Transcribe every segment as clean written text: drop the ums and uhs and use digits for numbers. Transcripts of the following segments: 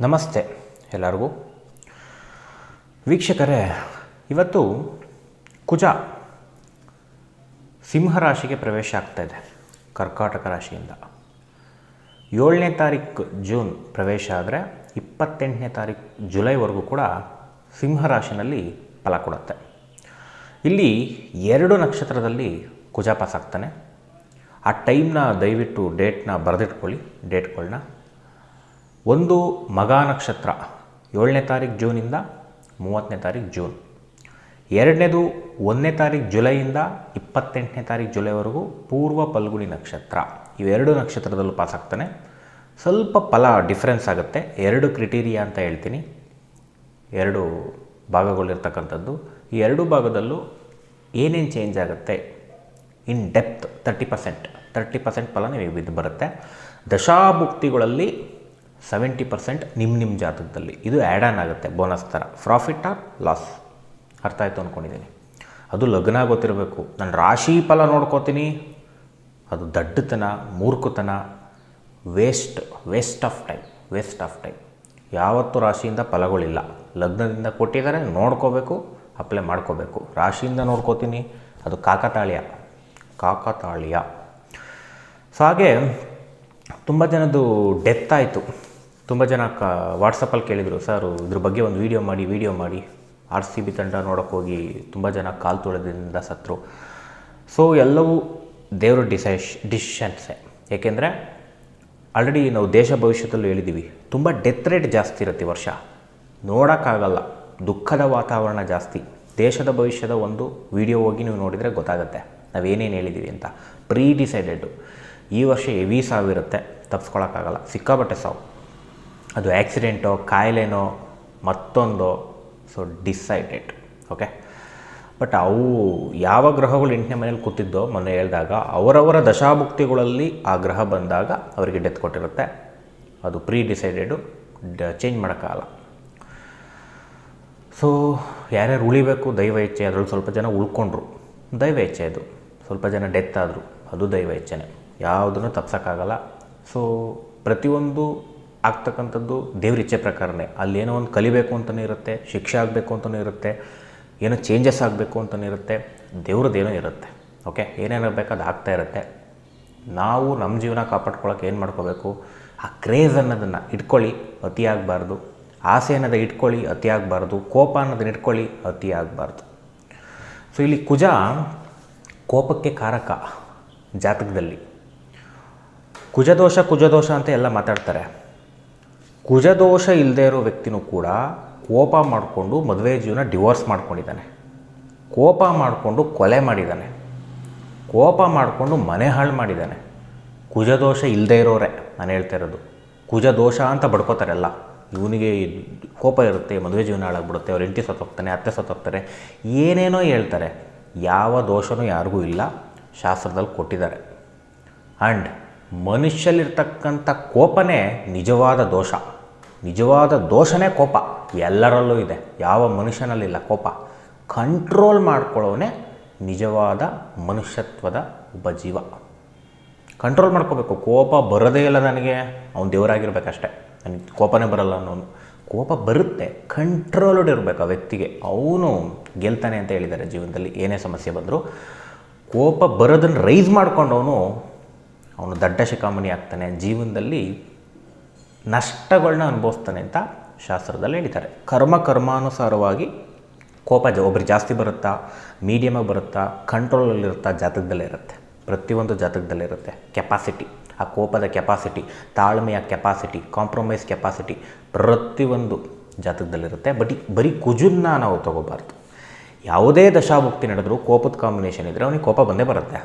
ನಮಸ್ತೆ ಎಲ್ಲರಿಗೂ ವೀಕ್ಷಕರೇ. ಇವತ್ತು ಕುಜ ಸಿಂಹರಾಶಿಗೆ ಪ್ರವೇಶ ಆಗ್ತಾಯಿದೆ ಕರ್ಕಾಟಕ ರಾಶಿಯಿಂದ. 7ನೇ ತಾರೀಕು ಜೂನ್ ಪ್ರವೇಶ ಆದರೆ 28ನೇ ತಾರೀಕು ಜುಲೈವರೆಗೂ ಕೂಡ ಸಿಂಹರಾಶಿನಲ್ಲಿ ಫಲ ಕೊಡುತ್ತೆ. ಇಲ್ಲಿ 2 ನಕ್ಷತ್ರದಲ್ಲಿ ಕುಜ ಪಾಸ್ ಆಗ್ತಾನೆ. ಆ ಟೈಮ್ನ ದಯವಿಟ್ಟು ಡೇಟ್ನ ಬರೆದಿಟ್ಕೊಳ್ಳಿ, ಡೇಟ್ಗಳನ್ನ. ಒಂದು ಮಗ ನಕ್ಷತ್ರ 7ನೇ ತಾರೀಕು ಜೂನಿಂದ 30ನೇ ತಾರೀಕು ಜೂನ್. ಎರಡನೇದು 1ನೇ ತಾರೀಕು ಜುಲೈಯಿಂದ 28ನೇ ತಾರೀಕು ಜುಲೈವರೆಗೂ ಪೂರ್ವ ಫಲ್ಗುಣಿ ನಕ್ಷತ್ರ. ಇವೆರಡು ನಕ್ಷತ್ರದಲ್ಲೂ ಪಾಸ್ ಆಗ್ತಾನೆ. ಸ್ವಲ್ಪ ಫಲ ಡಿಫ್ರೆನ್ಸ್ ಆಗುತ್ತೆ. 2 ಕ್ರಿಟೀರಿಯಾ ಅಂತ ಹೇಳ್ತೀನಿ, 2 ಭಾಗಗಳಿರ್ತಕ್ಕಂಥದ್ದು. ಈ 2 ಭಾಗದಲ್ಲೂ ಏನೇನು ಚೇಂಜ್ ಆಗುತ್ತೆ ಇನ್ ಡೆಪ್ತ್ 30% ಫಲ ನಿಮಗೆ ಬಿದ್ದು ಬರುತ್ತೆ. ದಶಾಭುಕ್ತಿಗಳಲ್ಲಿ 70% ನಿಮ್ಮ ಜಾತಕದಲ್ಲಿ ಇದು ಆ್ಯಡ್ ಆನ್ ಆಗುತ್ತೆ, ಬೋನಸ್ ಥರ. ಪ್ರಾಫಿಟ್ ಆರ್ ಲಾಸ್ ಅರ್ಥ ಆಯಿತು ಅಂದ್ಕೊಂಡಿದ್ದೀನಿ. ಅದು ಲಗ್ನ ಗೊತ್ತಿರಬೇಕು. ನಾನು ರಾಶಿ ಫಲ ನೋಡ್ಕೋತೀನಿ, ಅದು ದಡ್ಡತನ, ಮೂರ್ಖತನ, ವೇಸ್ಟ್ ಆಫ್ ಟೈಮ್. ಯಾವತ್ತೂ ರಾಶಿಯಿಂದ ಫಲಗಳಿಲ್ಲ. ಲಗ್ನದಿಂದ ಕೊಟ್ಟಿದ್ದಾರೆ, ನೋಡ್ಕೋಬೇಕು, ಅಪ್ಲೈ ಮಾಡ್ಕೋಬೇಕು. ರಾಶಿಯಿಂದ ನೋಡ್ಕೋತೀನಿ, ಅದು ಕಾಕತಾಳೀಯ. ಸೊ ಹಾಗೆ ತುಂಬ ಜನದ್ದು ಡೆತ್ ಆಯಿತು. ತುಂಬ ಜನ ವಾಟ್ಸಪ್ಪಲ್ಲಿ ಕೇಳಿದರು, ಸರ್ ಇದ್ರ ಬಗ್ಗೆ ಒಂದು ವಿಡಿಯೋ ಮಾಡಿ. RCB ತಂಡ ನೋಡೋಕ್ಕೋಗಿ ತುಂಬ ಜನ ಕಾಲು ತುಳಿದಿಂದ ಸತ್ತರು. ಸೊ ಎಲ್ಲವೂ ದೇವರ ಡಿಸಿಷನ್ಸೇ. ಏಕೆಂದರೆ ಆಲ್ರೆಡಿ ನಾವು ದೇಶ ಭವಿಷ್ಯದಲ್ಲೂ ಹೇಳಿದ್ದೀವಿ, ತುಂಬ ಡೆತ್ ರೇಟ್ ಜಾಸ್ತಿ ಇರುತ್ತೆ ಈ ವರ್ಷ. ನೋಡೋಕ್ಕಾಗಲ್ಲ, ದುಃಖದ ವಾತಾವರಣ ಜಾಸ್ತಿ. ದೇಶದ ಭವಿಷ್ಯದ ಒಂದು ವಿಡಿಯೋ ಹೋಗಿ ನೀವು ನೋಡಿದರೆ ಗೊತ್ತಾಗುತ್ತೆ ನಾವೇನೇನು ಹೇಳಿದ್ದೀವಿ ಅಂತ. ಡಿಸೈಡೆಡ್ಡು ಈ ವರ್ಷ ಹೆವಿ ಸಾವಿರುತ್ತೆ, ತಪ್ಪಿಸ್ಕೊಳಕ್ಕಾಗಲ್ಲ. ಸಿಕ್ಕಾಬಟ್ಟೆ ಸಾವು, ಅದು ಆ್ಯಕ್ಸಿಡೆಂಟೋ ಕಾಯಿಲೆನೋ ಮತ್ತೊಂದೋ. So decided, okay. ಬಟ್ ಅವು ಯಾವ ಗ್ರಹಗಳು 8ನೇ ಮನೇಲಿ ಕೂತಿದ್ದೋ ಮೊನ್ನೆ ಹೇಳಿದಾಗ, ಅವರವರ ದಶಾಭುಕ್ತಿಗಳಲ್ಲಿ ಆ ಗ್ರಹ ಬಂದಾಗ ಅವರಿಗೆ ಡೆತ್ ಕೊಟ್ಟಿರುತ್ತೆ. ಅದು ಡಿಸೈಡೆಡು, ಚೇಂಜ್ ಮಾಡೋಕ್ಕಾಗಲ್ಲ. ಸೊ ಯಾರ್ಯಾರು ಉಳಿಬೇಕು ದೈವ ಇಚ್ಛೆ. ಅದರಲ್ಲಿ ಸ್ವಲ್ಪ ಜನ ಉಳ್ಕೊಂಡ್ರು, ದೈವ ಇಚ್ಛೆ. ಅದು ಸ್ವಲ್ಪ ಜನ ಡೆತ್ ಆದರು, ಅದು ದೈವ ಇಚ್ಛೆನೇ. ಯಾವುದನ್ನು ತಪ್ಸೋಕ್ಕಾಗಲ್ಲ. ಸೊ ಪ್ರತಿಯೊಂದು ಆಗ್ತಕ್ಕಂಥದ್ದು ದೇವ್ರ ಇಚ್ಛೆ ಪ್ರಕಾರನೇ. ಅಲ್ಲೇನೋ ಒಂದು ಕಲಿಬೇಕು ಅಂತಲೇ ಇರುತ್ತೆ, ಶಿಕ್ಷೆ ಆಗಬೇಕು ಅಂತಲೇ ಇರುತ್ತೆ, ಏನೋ ಚೇಂಜಸ್ ಆಗಬೇಕು ಅಂತಲೇ ಇರುತ್ತೆ, ದೇವ್ರದ್ದೇನೋ ಇರುತ್ತೆ. ಓಕೆ, ಏನೇನು ಬೇಕು ಅದು ಆಗ್ತಾ ಇರುತ್ತೆ. ನಾವು ನಮ್ಮ ಜೀವನ ಕಾಪಾಡ್ಕೊಳ್ಳೋಕೆ ಏನು ಮಾಡ್ಕೋಬೇಕು, ಆ ಕ್ರೇಜ್ ಅನ್ನೋದನ್ನು ಇಟ್ಕೊಳ್ಳಿ, ಅತಿ ಆಗಬಾರ್ದು. ಆಸೆ ಅನ್ನೋದು ಇಟ್ಕೊಳ್ಳಿ, ಅತಿ ಆಗಬಾರ್ದು. ಕೋಪ ಅನ್ನೋದನ್ನ ಇಟ್ಕೊಳ್ಳಿ, ಅತಿ ಆಗಬಾರ್ದು. ಸೊ ಇಲ್ಲಿ ಕುಜ ಕೋಪಕ್ಕೆ ಕಾರಕ ಜಾತಕದಲ್ಲಿ. ಕುಜದೋಷ ಅಂತ ಎಲ್ಲ ಮಾತಾಡ್ತಾರೆ. ಕುಜದೋಷ ಇಲ್ಲದೆ ಇರೋ ವ್ಯಕ್ತಿನೂ ಕೂಡ ಕೋಪ ಮಾಡಿಕೊಂಡು ಮದುವೆ ಜೀವನ ಡಿವೋರ್ಸ್ ಮಾಡ್ಕೊಂಡಿದ್ದಾನೆ, ಕೋಪ ಮಾಡಿಕೊಂಡು ಕೊಲೆ ಮಾಡಿದ್ದಾನೆ, ಕೋಪ ಮಾಡಿಕೊಂಡು ಮನೆ ಹಾಳು ಮಾಡಿದ್ದಾನೆ. ಕುಜದೋಷ ಇಲ್ಲದೆ ಇರೋರೆ ನಾನು ಹೇಳ್ತಾ ಇರೋದು. ಕುಜದೋಷ ಅಂತ ಬಡ್ಕೋತಾರೆಲ್ಲ. ಇವನಿಗೆ ಕೋಪ ಇರುತ್ತೆ, ಮದುವೆ ಜೀವನ ಹಾಳಾಗ್ಬಿಡುತ್ತೆ, ಅವ್ರ ಹೆಂಡತಿ ಸತ್ತೋಗ್ತಾನೆ, ಅತ್ತೆ ಸತ್ತೋಗ್ತಾರೆ, ಏನೇನೋ ಹೇಳ್ತಾರೆ. ಯಾವ ದೋಷವೂ ಯಾರಿಗೂ ಇಲ್ಲ, ಶಾಸ್ತ್ರದಲ್ಲಿ ಕೊಟ್ಟಿದ್ದಾರೆ. ಆ್ಯಂಡ್ ಮನುಷ್ಯಲ್ಲಿರ್ತಕ್ಕಂಥ ಕೋಪನೇ ನಿಜವಾದ ದೋಷನೇ ಕೋಪ. ಎಲ್ಲರಲ್ಲೂ ಇದೆ, ಯಾವ ಮನುಷ್ಯನಲ್ಲಿಲ್ಲ ಕೋಪ. ಕಂಟ್ರೋಲ್ ಮಾಡ್ಕೊಳ್ಳೋನೇ ನಿಜವಾದ ಮನುಷ್ಯತ್ವದ ಒಬ್ಬ ಜೀವ. ಕಂಟ್ರೋಲ್ ಮಾಡ್ಕೋಬೇಕು. ಕೋಪ ಬರೋದೇ ಇಲ್ಲ ನನಗೆ, ಅವ್ನು ದೇವರಾಗಿರ್ಬೇಕಷ್ಟೆ, ನನಗೆ ಕೋಪನೇ ಬರಲ್ಲ ಅನ್ನೋನು. ಕೋಪ ಬರುತ್ತೆ, ಕಂಟ್ರೋಲ್ಡ್ ಇರಬೇಕು ಆ ವ್ಯಕ್ತಿಗೆ, ಅವನು ಗೆಲ್ತಾನೆ ಅಂತ ಹೇಳಿದ್ದಾರೆ ಜೀವನದಲ್ಲಿ. ಏನೇ ಸಮಸ್ಯೆ ಬಂದರೂ ಕೋಪ ಬರೋದನ್ನು ರೈಸ್ ಮಾಡ್ಕೊಂಡವನು ಅವನು ದಡ್ಡ ಶಿಖಾಮಣಿ ಆಗ್ತಾನೆ, ಜೀವನದಲ್ಲಿ ನಷ್ಟಗಳನ್ನ ಅನುಭವಿಸ್ತಾನೆ ಅಂತ ಶಾಸ್ತ್ರದಲ್ಲಿ ಹೇಳಿದ್ದಾರೆ. ಕರ್ಮಾನುಸಾರವಾಗಿ ಕೋಪ ಒಬ್ರಿಗೆ ಜಾಸ್ತಿ ಬರುತ್ತಾ, ಮೀಡಿಯಮಾಗಿ ಬರುತ್ತಾ, ಕಂಟ್ರೋಲಲ್ಲಿರುತ್ತಾ, ಜಾತಕದಲ್ಲೇ ಇರುತ್ತೆ. ಪ್ರತಿಯೊಂದು ಜಾತಕದಲ್ಲಿರುತ್ತೆ ಕೆಪಾಸಿಟಿ. ಆ ಕೋಪದ ಕೆಪಾಸಿಟಿ, ತಾಳ್ಮೆಯ ಕೆಪಾಸಿಟಿ, ಕಾಂಪ್ರಮೈಸ್ ಕೆಪಾಸಿಟಿ ಪ್ರತಿಯೊಂದು ಜಾತಕದಲ್ಲಿರುತ್ತೆ. ಬರೀ ಕುಜನ್ನ ನಾವು ತೊಗೋಬಾರ್ದು. ಯಾವುದೇ ದಶಾಭುಕ್ತಿ ನಡೆದರೂ ಕೋಪದ ಕಾಂಬಿನೇಷನ್ ಇದ್ದರೆ ಅವನಿಗೆ ಕೋಪ ಬಂದೇ ಬರುತ್ತೆ.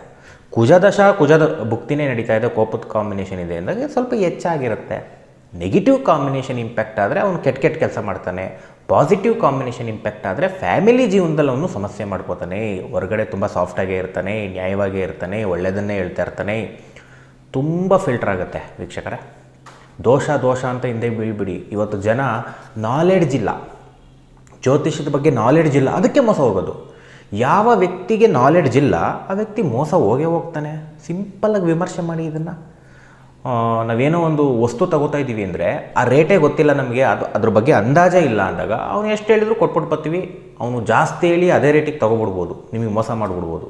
ಕುಜದ ಭುಕ್ತಿನೇ ನಡೀತಾ ಇದೆ, ಕೋಪದ ಕಾಂಬಿನೇಷನ್ ಇದೆ ಅಂದಾಗ ಸ್ವಲ್ಪ ಹೆಚ್ಚಾಗಿರುತ್ತೆ. ನೆಗೆಟಿವ್ ಕಾಂಬಿನೇಷನ್ ಇಂಪ್ಯಾಕ್ಟ್ ಆದರೆ ಅವನು ಕೆಟ್ಟ ಕೆಲಸ ಮಾಡ್ತಾನೆ. ಪಾಸಿಟಿವ್ ಕಾಂಬಿನೇಷನ್ ಇಂಪ್ಯಾಕ್ಟ್ ಆದರೆ ಫ್ಯಾಮಿಲಿ ಜೀವನದಲ್ಲಿ ಅವನು ಸಮಸ್ಯೆ ಮಾಡ್ಕೋತಾನೆ. ಹೊರಗಡೆ ತುಂಬ ಸಾಫ್ಟಾಗೇ ಇರ್ತಾನೆ, ನ್ಯಾಯವಾಗೇ ಇರ್ತಾನೆ, ಒಳ್ಳೆಯದನ್ನೇ ಹೇಳ್ತಾ ಇರ್ತಾನೆ. ತುಂಬ ಫಿಲ್ಟರ್ ಆಗುತ್ತೆ ವೀಕ್ಷಕರೇ. ದೋಷ ಅಂತ ಹಿಂದೆ ಬೀಳ್ಬಿಡಿ. ಇವತ್ತು ಜನ ನಾಲೆಡ್ಜ್ ಇಲ್ಲ, ಜ್ಯೋತಿಷದ ಬಗ್ಗೆ ನಾಲೆಡ್ಜ್ ಇಲ್ಲ, ಅದಕ್ಕೆ ಮೋಸ ಹೋಗೋದು. ಯಾವ ವ್ಯಕ್ತಿಗೆ ನಾಲೆಡ್ಜ್ ಇಲ್ಲ ಆ ವ್ಯಕ್ತಿ ಮೋಸ ಹೋಗೇ ಹೋಗ್ತಾನೆ. ಸಿಂಪಲ್ಲಾಗಿ ವಿಮರ್ಶೆ ಮಾಡಿ ಇದನ್ನು. ನಾವೇನೋ ಒಂದು ವಸ್ತು ತಗೋತಾ ಇದ್ದೀವಿ ಅಂದರೆ ಆ ರೇಟೇ ಗೊತ್ತಿಲ್ಲ ನಮಗೆ, ಅದ್ರ ಬಗ್ಗೆ ಅಂದಾಜೇ ಇಲ್ಲ ಅಂದಾಗ ಅವನು ಎಷ್ಟು ಹೇಳಿದ್ರು ಕೊಟ್ಬಿಟ್ಟು ಬರ್ತೀವಿ. ಅವನು ಜಾಸ್ತಿ ಹೇಳಿ ಅದೇ ರೇಟಿಗೆ ತೊಗೊಬಿಡ್ಬೋದು, ನಿಮಗೆ ಮೋಸ ಮಾಡಿಬಿಡ್ಬೋದು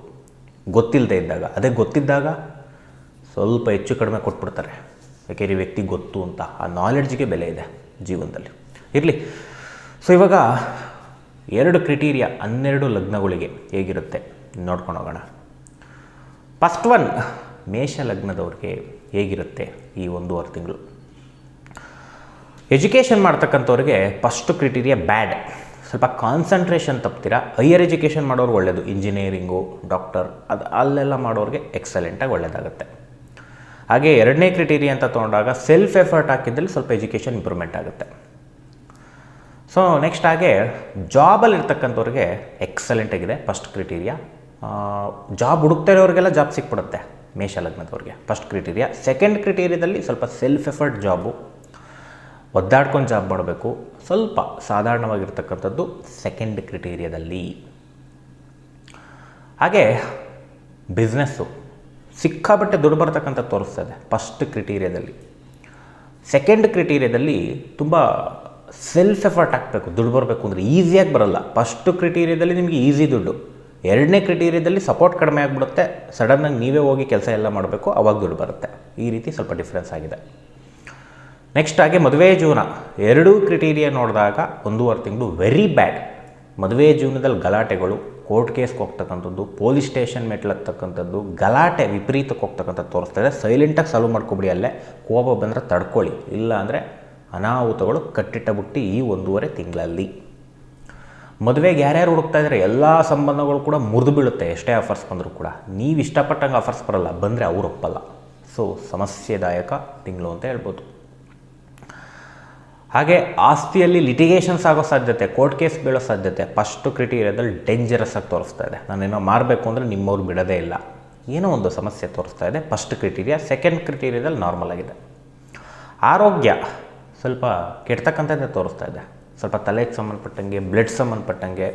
ಗೊತ್ತಿಲ್ಲದೆ ಇದ್ದಾಗ. ಅದೇ ಗೊತ್ತಿದ್ದಾಗ ಸ್ವಲ್ಪ ಹೆಚ್ಚು ಕಡಿಮೆ ಕೊಟ್ಬಿಡ್ತಾರೆ, ಯಾಕೆಂದರೆ ಈ ವ್ಯಕ್ತಿ ಗೊತ್ತು ಅಂತ. ಆ ನಾಲೆಡ್ಜಿಗೆ ಬೆಲೆ ಇದೆ ಜೀವನದಲ್ಲಿ. ಇರಲಿ. ಸೊ ಇವಾಗ 2 ಕ್ರೈಟೀರಿಯಾ 12 ಲಗ್ನಗಳಿಗೆ ಹೇಗಿರುತ್ತೆ ನೋಡ್ಕೊಂಡು ಹೋಗೋಣ. ಫಸ್ಟ್ ಒನ್, ಮೇಷ ಲಗ್ನದವ್ರಿಗೆ ಹೇಗಿರುತ್ತೆ ಈ 1.5 ತಿಂಗಳು. ಎಜುಕೇಷನ್ ಮಾಡ್ತಕ್ಕಂಥವ್ರಿಗೆ ಫಸ್ಟ್ ಕ್ರೈಟೀರಿಯಾ ಬ್ಯಾಡ್. ಸ್ವಲ್ಪ ಕಾನ್ಸಂಟ್ರೇಷನ್ ತಪ್ತೀರಾ. ಹೈಯರ್ ಎಜುಕೇಷನ್ ಮಾಡೋರು ಒಳ್ಳೆಯದು, ಇಂಜಿನಿಯರಿಂಗು, ಡಾಕ್ಟರ್, ಅಲ್ಲೆಲ್ಲ ಮಾಡೋರಿಗೆ ಎಕ್ಸಲೆಂಟಾಗಿ ಒಳ್ಳೆಯದಾಗುತ್ತೆ. ಹಾಗೆ 2ನೇ ಕ್ರೈಟೀರಿಯಾ ಅಂತ ತೊಗೊಂಡಾಗ ಸೆಲ್ಫ್ ಎಫರ್ಟ್ ಹಾಕಿದ್ದಲ್ಲಿ ಸ್ವಲ್ಪ ಎಜುಕೇಷನ್ ಇಂಪ್ರೂವ್ಮೆಂಟ್ ಆಗುತ್ತೆ. ಸೊ ನೆಕ್ಸ್ಟ್ ಹಾಗೆ ಜಾಬಲ್ಲಿ ಇರ್ತಕ್ಕಂಥವ್ರಿಗೆ ಎಕ್ಸಲೆಂಟ್ ಆಗಿದೆ ಫಸ್ಟ್ ಕ್ರೈಟೀರಿಯಾ. ಜಾಬ್ ಹುಡುಕ್ತಾ ಇರೋರಿಗೆಲ್ಲ ಜಾಬ್ ಸಿಕ್ಬಿಡುತ್ತೆ ಮೇಷ ಲಗ್ನದವ್ರಿಗೆ, ಫಸ್ಟ್ ಕ್ರೈಟೀರಿಯಾ. ಸೆಕೆಂಡ್ ಕ್ರೈಟೀರಿಯಾದಲ್ಲಿ ಸ್ವಲ್ಪ ಸೆಲ್ಫ್ ಎಫರ್ಟ್ ಜಾಬು, ಒದ್ದಾಡ್ಕೊಂಡು ಜಾಬ್ ಮಾಡಬೇಕು, ಸ್ವಲ್ಪ ಸಾಧಾರಣವಾಗಿರ್ತಕ್ಕಂಥದ್ದು ಸೆಕೆಂಡ್ ಕ್ರೈಟೀರಿಯಾದಲ್ಲಿ. ಹಾಗೆ ಬಿಸ್ನೆಸ್ಸು ಸಿಕ್ಕಾಬಟ್ಟೆ ದುಡ್ಡು ಬರ್ತಕ್ಕಂಥದ್ದು ತೋರಿಸ್ತದೆ ಫಸ್ಟ್ ಕ್ರೈಟೀರಿಯಾದಲ್ಲಿ. ಸೆಕೆಂಡ್ ಕ್ರೈಟೀರಿಯಾದಲ್ಲಿ ತುಂಬ ಸೆಲ್ಫ್ ಎಫರ್ಟ್ ಹಾಕಬೇಕು, ದುಡ್ಡು ಬರಬೇಕು ಅಂದರೆ ಈಸಿಯಾಗಿ ಬರೋಲ್ಲ. ಫಸ್ಟ್ ಕ್ರೈಟೀರಿಯಾದಲ್ಲಿ ನಿಮಗೆ ಈಸಿ ದುಡ್ಡು, 2ನೇ ಕ್ರೈಟೀರಿಯಾದಲ್ಲಿ ಸಪೋರ್ಟ್ ಕಡಿಮೆ ಆಗಿಬಿಡುತ್ತೆ, ಸಡನ್ನಾಗಿ ನೀವೇ ಹೋಗಿ ಕೆಲಸ ಎಲ್ಲ ಮಾಡಬೇಕು, ಅವಾಗ ದುಡ್ಡು ಬರುತ್ತೆ. ಈ ರೀತಿ ಸ್ವಲ್ಪ ಡಿಫ್ರೆನ್ಸ್ ಆಗಿದೆ. ನೆಕ್ಸ್ಟ್ ಹಾಗೆ ಮದುವೆ ಜೀವನ 2 ಕ್ರೈಟೀರಿಯಾ ನೋಡಿದಾಗ 1.5 ತಿಂಗಳು ವೆರಿ ಬ್ಯಾಡ್. ಮದುವೆ ಜೀವನದಲ್ಲಿ ಗಲಾಟೆಗಳು, ಕೋರ್ಟ್ ಕೇಸ್ಗೆ ಹೋಗ್ತಕ್ಕಂಥದ್ದು, ಪೊಲೀಸ್ ಸ್ಟೇಷನ್ ಮೆಟ್ಲತ್ತಕ್ಕಂಥದ್ದು, ಗಲಾಟೆ ವಿಪರೀತಕ್ಕೆ ಹೋಗ್ತಕ್ಕಂಥದ್ದು ತೋರಿಸ್ತಾ ಇದೆ. ಸೈಲೆಂಟಾಗಿ ಸಾಲ್ವ್ ಮಾಡ್ಕೊಬಿಡಿ, ಅಲ್ಲೇ ಕೋಪ ಬಂದರೆ ತಡ್ಕೊಳ್ಳಿ, ಇಲ್ಲ ಅಂದರೆ ಅನಾಹುತಗಳು ಕಟ್ಟಿಟ್ಟ ಬುಟ್ಟಿ ಈ 1.5 ತಿಂಗಳಲ್ಲಿ. ಮದುವೆಗೆ ಯಾರ್ಯಾರು ಹುಡುಕ್ತಾ ಇದ್ದಾರೆ ಎಲ್ಲ ಸಂಬಂಧಗಳು ಕೂಡ ಮುರಿದು ಬೀಳುತ್ತೆ. ಎಷ್ಟೇ ಆಫರ್ಸ್ ಬಂದರೂ ಕೂಡ ನೀವು ಇಷ್ಟಪಟ್ಟಂಗೆ ಆಫರ್ಸ್ ಬರಲ್ಲ, ಬಂದರೆ ಅವ್ರು ಒಪ್ಪಲ್ಲ. ಸೊ ಸಮಸ್ಯೆದಾಯಕ ತಿಂಗಳು ಅಂತ ಹೇಳ್ಬೋದು. ಹಾಗೆ ಆಸ್ತಿಯಲ್ಲಿ ಲಿಟಿಗೇಷನ್ಸ್ ಆಗೋ ಸಾಧ್ಯತೆ, ಕೋರ್ಟ್ ಕೇಸ್ ಬೀಳೋ ಸಾಧ್ಯತೆ ಫಸ್ಟ್ ಕ್ರೈಟೀರಿಯಾದಲ್ಲಿ ಡೇಂಜರಸ್ ಆಗಿ ತೋರಿಸ್ತಾ ಇದೆ. ನಾನೇನೋ ಮಾರಬೇಕು ಅಂದರೆ ನಿಮ್ಮವ್ರು ಬಿಡೋದೇ ಇಲ್ಲ, ಏನೋ ಒಂದು ಸಮಸ್ಯೆ ತೋರಿಸ್ತಾ ಇದೆ ಫಸ್ಟ್ ಕ್ರೈಟೀರಿಯಾ. ಸೆಕೆಂಡ್ ಕ್ರೈಟೀರಿಯಾದಲ್ಲಿ ನಾರ್ಮಲ್ ಆಗಿದೆ. ಆರೋಗ್ಯ ಸ್ವಲ್ಪ ಕೆಡ್ತಕ್ಕಂಥದ್ದೇ ತೋರಿಸ್ತಾ ಇದೆ. ಸ್ವಲ್ಪ ತಲೆಗೆ ಸಂಬಂಧಪಟ್ಟಂಗೆ, ಬ್ಲಡ್ ಸಂಬಂಧಪಟ್ಟಂಗೆ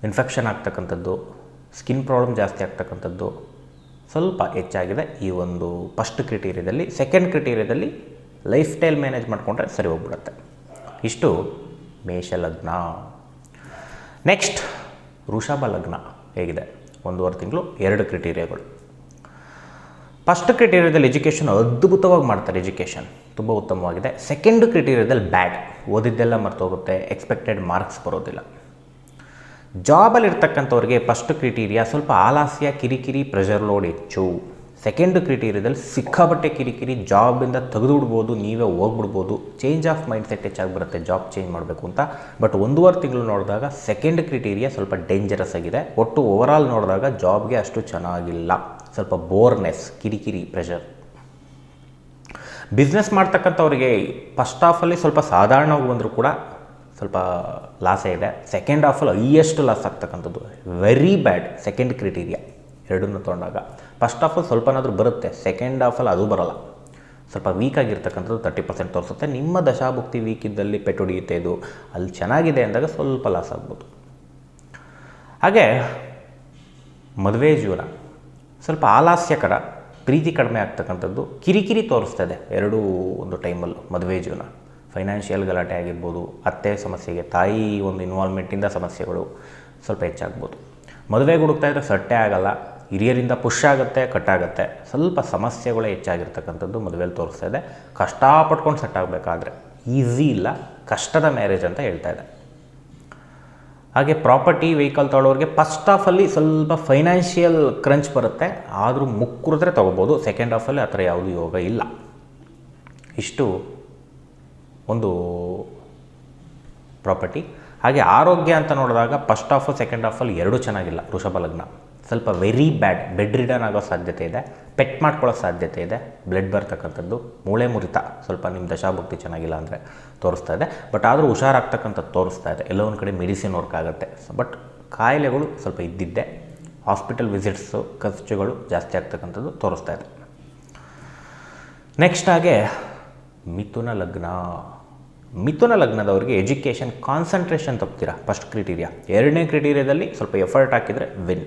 ಇನ್ಫೆಕ್ಷನ್ ಆಗ್ತಕ್ಕಂಥದ್ದು, ಸ್ಕಿನ್ ಪ್ರಾಬ್ಲಮ್ ಜಾಸ್ತಿ ಆಗ್ತಕ್ಕಂಥದ್ದು ಸ್ವಲ್ಪ ಹೆಚ್ಚಾಗಿದೆ ಈ ಒಂದು ಫಸ್ಟ್ ಕ್ರೈಟೀರಿಯಾದಲ್ಲಿ. ಸೆಕೆಂಡ್ ಕ್ರೈಟೀರಿಯಾದಲ್ಲಿ ಲೈಫ್ ಸ್ಟೈಲ್ ಮ್ಯಾನೇಜ್ ಮಾಡಿಕೊಂಡ್ರೆ ಸರಿ ಹೋಗ್ಬಿಡುತ್ತೆ. ಇಷ್ಟು ಮೇಷ ಲಗ್ನ. ನೆಕ್ಸ್ಟ್ ವೃಷಭ ಲಗ್ನ ಹೇಗಿದೆ 1.5 ತಿಂಗಳು 2 ಕ್ರೈಟೀರಿಯಾಗಳು. ಫಸ್ಟ್ ಕ್ರೈಟೀರಿಯಾದಲ್ಲಿ ಎಜುಕೇಷನ್ ಅದ್ಭುತವಾಗಿ ಮಾಡ್ತಾರೆ, ಎಜುಕೇಷನ್ ತುಂಬ ಉತ್ತಮವಾಗಿದೆ. ಸೆಕೆಂಡ್ ಕ್ರೈಟೀರಿಯಾದಲ್ಲಿ ಬ್ಯಾಡ್, ಓದಿದ್ದೆಲ್ಲ ಮರ್ತೋಗುತ್ತೆ, ಎಕ್ಸ್ಪೆಕ್ಟೆಡ್ ಮಾರ್ಕ್ಸ್ ಬರೋದಿಲ್ಲ. ಜಾಬಲ್ಲಿ ಇರ್ತಕ್ಕಂಥವ್ರಿಗೆ ಫಸ್ಟ್ ಕ್ರೈಟೀರಿಯಾ ಸ್ವಲ್ಪ ಆಲಸ್ಯ, ಕಿರಿಕಿರಿ, ಪ್ರೆಷರ್ ಲೋಡ್ ಹೆಚ್ಚು. ಸೆಕೆಂಡ್ ಕ್ರೈಟೀರಿಯಾದಲ್ಲಿ ಸಿಕ್ಕಾಬಟ್ಟೆ ಕಿರಿಕಿರಿ, ಜಾಬಿಂದ ತೆಗೆದುಬಿಡ್ಬೋದು, ನೀವೇ ಹೋಗ್ಬಿಡ್ಬೋದು, ಚೇಂಜ್ ಆಫ್ ಮೈಂಡ್ ಸೆಟ್ ಹೆಚ್ಚಾಗಿ ಬರುತ್ತೆ ಜಾಬ್ ಚೇಂಜ್ ಮಾಡಬೇಕು ಅಂತ. ಬಟ್ 1.5 ತಿಂಗಳು ನೋಡಿದಾಗ ಸೆಕೆಂಡ್ ಕ್ರೈಟೀರಿಯಾ ಸ್ವಲ್ಪ ಡೇಂಜರಸ್ ಆಗಿದೆ. ಒಟ್ಟು ಓವರಾಲ್ ನೋಡಿದಾಗ ಜಾಬ್ಗೆ ಅಷ್ಟು ಚೆನ್ನಾಗಿಲ್ಲ, ಸ್ವಲ್ಪ ಬೋರ್ನೆಸ್, ಕಿರಿಕಿರಿ, ಪ್ರೆಷರ್. ಬಿಸ್ನೆಸ್ ಮಾಡ್ತಕ್ಕಂಥವ್ರಿಗೆ ಫಸ್ಟ್ ಹಾಫಲ್ಲಿ ಸ್ವಲ್ಪ ಸಾಧಾರಣವಾಗಿ ಬಂದರೂ ಕೂಡ ಸ್ವಲ್ಪ ಲಾಸೇ ಇದೆ. ಸೆಕೆಂಡ್ ಹಾಫಲ್ಲಿ ಹೈಯೆಸ್ಟ್ ಲಾಸ್ ಆಗ್ತಕ್ಕಂಥದ್ದು, ವೆರಿ ಬ್ಯಾಡ್ ಸೆಕೆಂಡ್ ಕ್ರೈಟೀರಿಯಾ. ಎರಡನ್ನೂ ತೊಗೊಂಡಾಗ ಫಸ್ಟ್ ಹಾಫಲ್ಲಿ ಸ್ವಲ್ಪನಾದರೂ ಬರುತ್ತೆ, ಸೆಕೆಂಡ್ ಹಾಫಲ್ಲಿ ಅದು ಬರೋಲ್ಲ, ಸ್ವಲ್ಪ ವೀಕ್ ಆಗಿರ್ತಕ್ಕಂಥದ್ದು 30% ತೋರಿಸುತ್ತೆ. ನಿಮ್ಮ ದಶಾಭುಕ್ತಿ ವೀಕ್ ಇದ್ದಲ್ಲಿ ಪೆಟ್ಟು ಹೊಡಿಯುತ್ತೆ, ಇದು ಅಲ್ಲಿ ಚೆನ್ನಾಗಿದೆ ಅಂದಾಗ ಸ್ವಲ್ಪ ಲಾಸ್ ಆಗ್ಬೋದು. ಹಾಗೆ ಮದುವೆ ಜೀವನ ಸ್ವಲ್ಪ ಆಲಸ್ಯಕರ, ಪ್ರೀತಿ ಕಡಿಮೆ ಆಗ್ತಕ್ಕಂಥದ್ದು, ಕಿರಿಕಿರಿ ತೋರಿಸ್ತದೆ ಎರಡೂ ಒಂದು ಟೈಮಲ್ಲೂ. ಮದುವೆ ಜೀವನ ಫೈನಾನ್ಷಿಯಲ್ ಗಲಾಟೆ ಆಗಿರ್ಬೋದು, ಅತ್ತೆ ಸಮಸ್ಯೆಗೆ ತಾಯಿ ಒಂದು ಇನ್ವಾಲ್ವ್ಮೆಂಟಿಂದ ಸಮಸ್ಯೆಗಳು ಸ್ವಲ್ಪ ಹೆಚ್ಚಾಗ್ಬೋದು. ಮದುವೆಗೆ ಹುಡುಕ್ತಾ ಇದ್ದರೆ ಸಟ್ಟೆ ಆಗೋಲ್ಲ, ಹಿರಿಯರಿಂದ ಪುಷ್ ಆಗುತ್ತೆ, ಕಟ್ಟಾಗುತ್ತೆ, ಸ್ವಲ್ಪ ಸಮಸ್ಯೆಗಳೇ ಹೆಚ್ಚಾಗಿರ್ತಕ್ಕಂಥದ್ದು ಮದುವೆಯಲ್ಲಿ ತೋರಿಸ್ತಾ ಇದೆ. ಕಷ್ಟಪಟ್ಕೊಂಡು ಸೆಟ್ ಆಗಬೇಕಾದ್ರೆ ಈಸಿ ಇಲ್ಲ, ಕಷ್ಟದ ಮ್ಯಾರೇಜ್ ಅಂತ ಹೇಳ್ತಾ ಇದೆ. ಹಾಗೆ ಪ್ರಾಪರ್ಟಿ ವೆಹಿಕಲ್ ತೊಗೊಳ್ಳೋರಿಗೆ ಫಸ್ಟ್ ಹಾಫಲ್ಲಿ ಸ್ವಲ್ಪ ಫೈನಾನ್ಷಿಯಲ್ ಕ್ರಂಚ್ ಬರುತ್ತೆ, ಆದರೂ ಮುಕ್ಕುರಿದ್ರೆ ತೊಗೋಬೋದು. ಸೆಕೆಂಡ್ ಹಾಫಲ್ಲಿ ಆ ಥರ ಯಾವುದೂ ಯೋಗ ಇಲ್ಲ. ಇಷ್ಟು ಒಂದು ಪ್ರಾಪರ್ಟಿ. ಹಾಗೆ ಆರೋಗ್ಯ ಅಂತ ನೋಡಿದಾಗ ಫಸ್ಟ್ ಹಾಫು ಸೆಕೆಂಡ್ ಹಾಫಲ್ಲಿ ಎರಡೂ ಚೆನ್ನಾಗಿಲ್ಲ. ವೃಷಭ ಲಗ್ನ ಸ್ವಲ್ಪ ವೆರಿ ಬ್ಯಾಡ್, ಬೆಡ್ ರಿಡನ್ ಆಗೋ ಸಾಧ್ಯತೆ ಇದೆ, ಪೆಟ್ ಮಾಡ್ಕೊಳ್ಳೋ ಸಾಧ್ಯತೆ ಇದೆ, ಬ್ಲಡ್ ಬರ್ತಕ್ಕಂಥದ್ದು, ಮೂಳೆ ಮುರಿತ ಸ್ವಲ್ಪ ನಿಮ್ಮ ದಶಾಭುಕ್ತಿ ಚೆನ್ನಾಗಿಲ್ಲ ಅಂದರೆ ತೋರಿಸ್ತಾ ಇದೆ. ಬಟ್ ಆದರೂ ಹುಷಾರಾಗ್ತಕ್ಕಂಥದ್ದು ತೋರಿಸ್ತಾ ಇದೆ. ಎಲ್ಲೋ ಒಂದು ಕಡೆ ಮೆಡಿಸಿನ್ ವರ್ಕ್ ಆಗುತ್ತೆ, ಬಟ್ ಕಾಯಿಲೆಗಳು ಸ್ವಲ್ಪ ಇದ್ದಿದ್ದೆ, ಹಾಸ್ಪಿಟಲ್ ವಿಸಿಟ್ಸು ಖರ್ಚುಗಳು ಜಾಸ್ತಿ ಆಗ್ತಕ್ಕಂಥದ್ದು ತೋರಿಸ್ತಾ ಇದೆ. ನೆಕ್ಸ್ಟ್ ಹಾಗೆ ಮಿಥುನ ಲಗ್ನ. ಮಿಥುನ ಲಗ್ನದವರಿಗೆ ಎಜುಕೇಷನ್ ಕಾನ್ಸಂಟ್ರೇಷನ್ ತಪ್ತೀರಾ ಫಸ್ಟ್ ಕ್ರೈಟೀರಿಯಾ. ಎರಡನೇ ಕ್ರೈಟೀರಿಯಾದಲ್ಲಿ ಸ್ವಲ್ಪ ಎಫರ್ಟ್ ಹಾಕಿದರೆ ವಿನ್.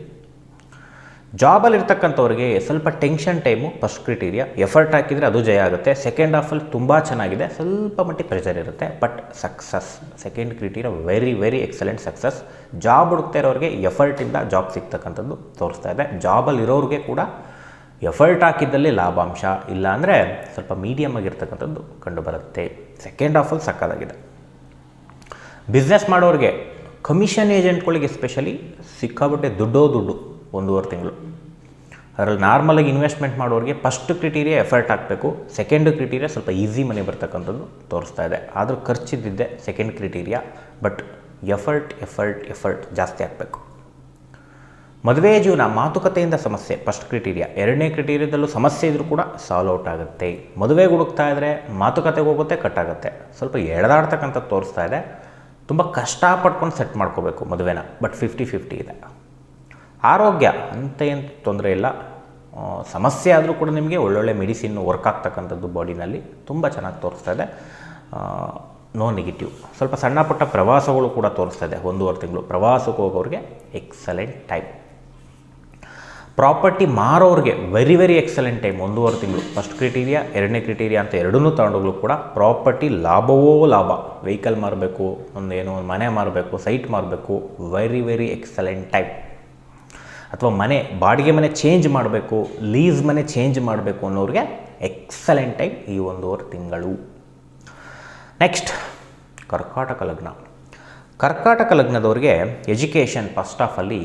ಜಾಬಲ್ಲಿ ಇರ್ತಕ್ಕಂಥವ್ರಿಗೆ ಸ್ವಲ್ಪ tension time first criteria. Effort ಹಾಕಿದರೆ ಅದು ಜಯ ಆಗುತ್ತೆ. ಸೆಕೆಂಡ್ ಹಾಫಲ್ಲಿ ತುಂಬ ಚೆನ್ನಾಗಿದೆ, ಸ್ವಲ್ಪ ಮಟ್ಟಿಗೆ ಪ್ರೆಷರ್ ಇರುತ್ತೆ, but success. Second criteria very very excellent success. Job ಹುಡುಕ್ತಾ ಇರೋರಿಗೆ ಎಫರ್ಟಿಂದ ಜಾಬ್ ಸಿಗ್ತಕ್ಕಂಥದ್ದು ತೋರಿಸ್ತಾ ಇದೆ. ಜಾಬಲ್ಲಿ ಇರೋರಿಗೆ ಕೂಡ ಎಫರ್ಟ್ ಹಾಕಿದ್ದಲ್ಲಿ ಲಾಭಾಂಶ, ಇಲ್ಲ ಅಂದರೆ ಸ್ವಲ್ಪ ಮೀಡಿಯಮ್ ಆಗಿರ್ತಕ್ಕಂಥದ್ದು ಕಂಡುಬರುತ್ತೆ. ಸೆಕೆಂಡ್ ಹಾಫಲ್ಲಿ ಸಕ್ಕತ್ತಾಗಿದೆ. ಬಿಸ್ನೆಸ್ ಮಾಡೋರಿಗೆ, ಕಮಿಷನ್ ಏಜೆಂಟ್ಗಳಿಗೆ ಎಸ್ಪೆಷಲಿ ಸಿಕ್ಕಾಬಿಟ್ಟೆ ದುಡ್ಡು 1.5 ತಿಂಗಳು. ಅದರಲ್ಲಿ ನಾರ್ಮಲಾಗಿ ಇನ್ವೆಸ್ಟ್ಮೆಂಟ್ ಮಾಡೋರಿಗೆ ಫಸ್ಟ್ ಕ್ರೈಟೀರಿಯಾ ಎಫರ್ಟ್ ಹಾಕಬೇಕು, ಸೆಕೆಂಡ್ ಕ್ರೈಟೀರಿಯಾ ಸ್ವಲ್ಪ ಈಸಿ ಮನಿ ಬರ್ತಕ್ಕಂಥದ್ದು ತೋರಿಸ್ತಾ ಇದೆ. ಆದರೂ ಖರ್ಚಿದ್ದಿದ್ದೆ ಸೆಕೆಂಡ್ ಕ್ರೈಟೀರಿಯಾ, ಬಟ್ ಎಫರ್ಟ್ ಜಾಸ್ತಿ ಹಾಕಬೇಕು. ಮದುವೆ ಜೀವನ, ಮಾತುಕತೆಯಿಂದ ಸಮಸ್ಯೆ ಫಸ್ಟ್ ಕ್ರೈಟೀರಿಯಾ. ಎರಡನೇ ಕ್ರೈಟೀರಿಯಾದಲ್ಲೂ ಸಮಸ್ಯೆ ಇದ್ರೂ ಕೂಡ ಸಾಲ್ವ್ ಔಟ್ ಆಗುತ್ತೆ. ಮದುವೆಗೆ ಹುಡುಕ್ತಾ ಇದ್ದರೆ ಮಾತುಕತೆಗೆ ಹೋಗುತ್ತೆ, ಕಟ್ಟಾಗುತ್ತೆ. ಸ್ವಲ್ಪ ಎಳೆದಾಡ್ತಕ್ಕಂಥದ್ದು ತೋರಿಸ್ತಾ ಇದೆ. ತುಂಬ ಕಷ್ಟಪಟ್ಕೊಂಡು ಸೆಟ್ ಮಾಡ್ಕೋಬೇಕು ಮದುವೆನ, ಬಟ್ 50-50 ಇದೆ. ಆರೋಗ್ಯ ಅಂತ ಏನು ತೊಂದರೆ ಇಲ್ಲ, ಸಮಸ್ಯೆ ಆದರೂ ಕೂಡ ನಿಮಗೆ ಒಳ್ಳೊಳ್ಳೆ ಮೆಡಿಸಿನ್ ವರ್ಕ್ ಆಗ್ತಕ್ಕಂಥದ್ದು ಬಾಡಿನಲ್ಲಿ ತುಂಬ ಚೆನ್ನಾಗಿ ತೋರಿಸ್ತಾ ಇದೆ. No negative. ಸ್ವಲ್ಪ ಸಣ್ಣ ಪುಟ್ಟ ಪ್ರವಾಸಗಳು ಕೂಡ ತೋರಿಸ್ತಾ ಇದೆ. 1.5 ತಿಂಗಳು ಪ್ರವಾಸಕ್ಕೆ ಹೋಗೋರಿಗೆ ಎಕ್ಸಲೆಂಟ್ ಟೈಮ್. ಪ್ರಾಪರ್ಟಿ ಮಾರೋರಿಗೆ ವೆರಿ ವೆರಿ ಎಕ್ಸಲೆಂಟ್ ಟೈಮ್. 1.5 ತಿಂಗಳು ಫಸ್ಟ್ ಕ್ರೈಟೀರಿಯಾ, ಎರಡನೇ ಕ್ರೈಟೀರಿಯಾ ಅಂತ ಎರಡನ್ನೂ ತಗೊಂಡೋಗ್ಲು ಕೂಡ ಪ್ರಾಪರ್ಟಿ ಲಾಭವೋ ಲಾಭ. ವೆಹಿಕಲ್ ಮಾರಬೇಕು, ಒಂದು ಮನೆ ಮಾರಬೇಕು, ಸೈಟ್ ಮಾರಬೇಕು, ವೆರಿ ವೆರಿ ಎಕ್ಸಲೆಂಟ್ ಟೈಮ್. ಅಥವಾ ಬಾಡಿಗೆ ಮನೆ ಚೇಂಜ್ ಮಾಡಬೇಕು, ಲೀಸ್ ಮನೆ ಚೇಂಜ್ ಮಾಡಬೇಕು ಅನ್ನೋರಿಗೆ ಎಕ್ಸಲೆಂಟ್ ಟೈಮ್ ಈ 1.5 ತಿಂಗಳು. ನೆಕ್ಸ್ಟ್ ಕರ್ಕಾಟಕ ಲಗ್ನ. ಕರ್ಕಾಟಕ ಲಗ್ನದವ್ರಿಗೆ ಎಜುಕೇಷನ್ ಫಸ್ಟ್ ಹಾಫಲ್ಲಿ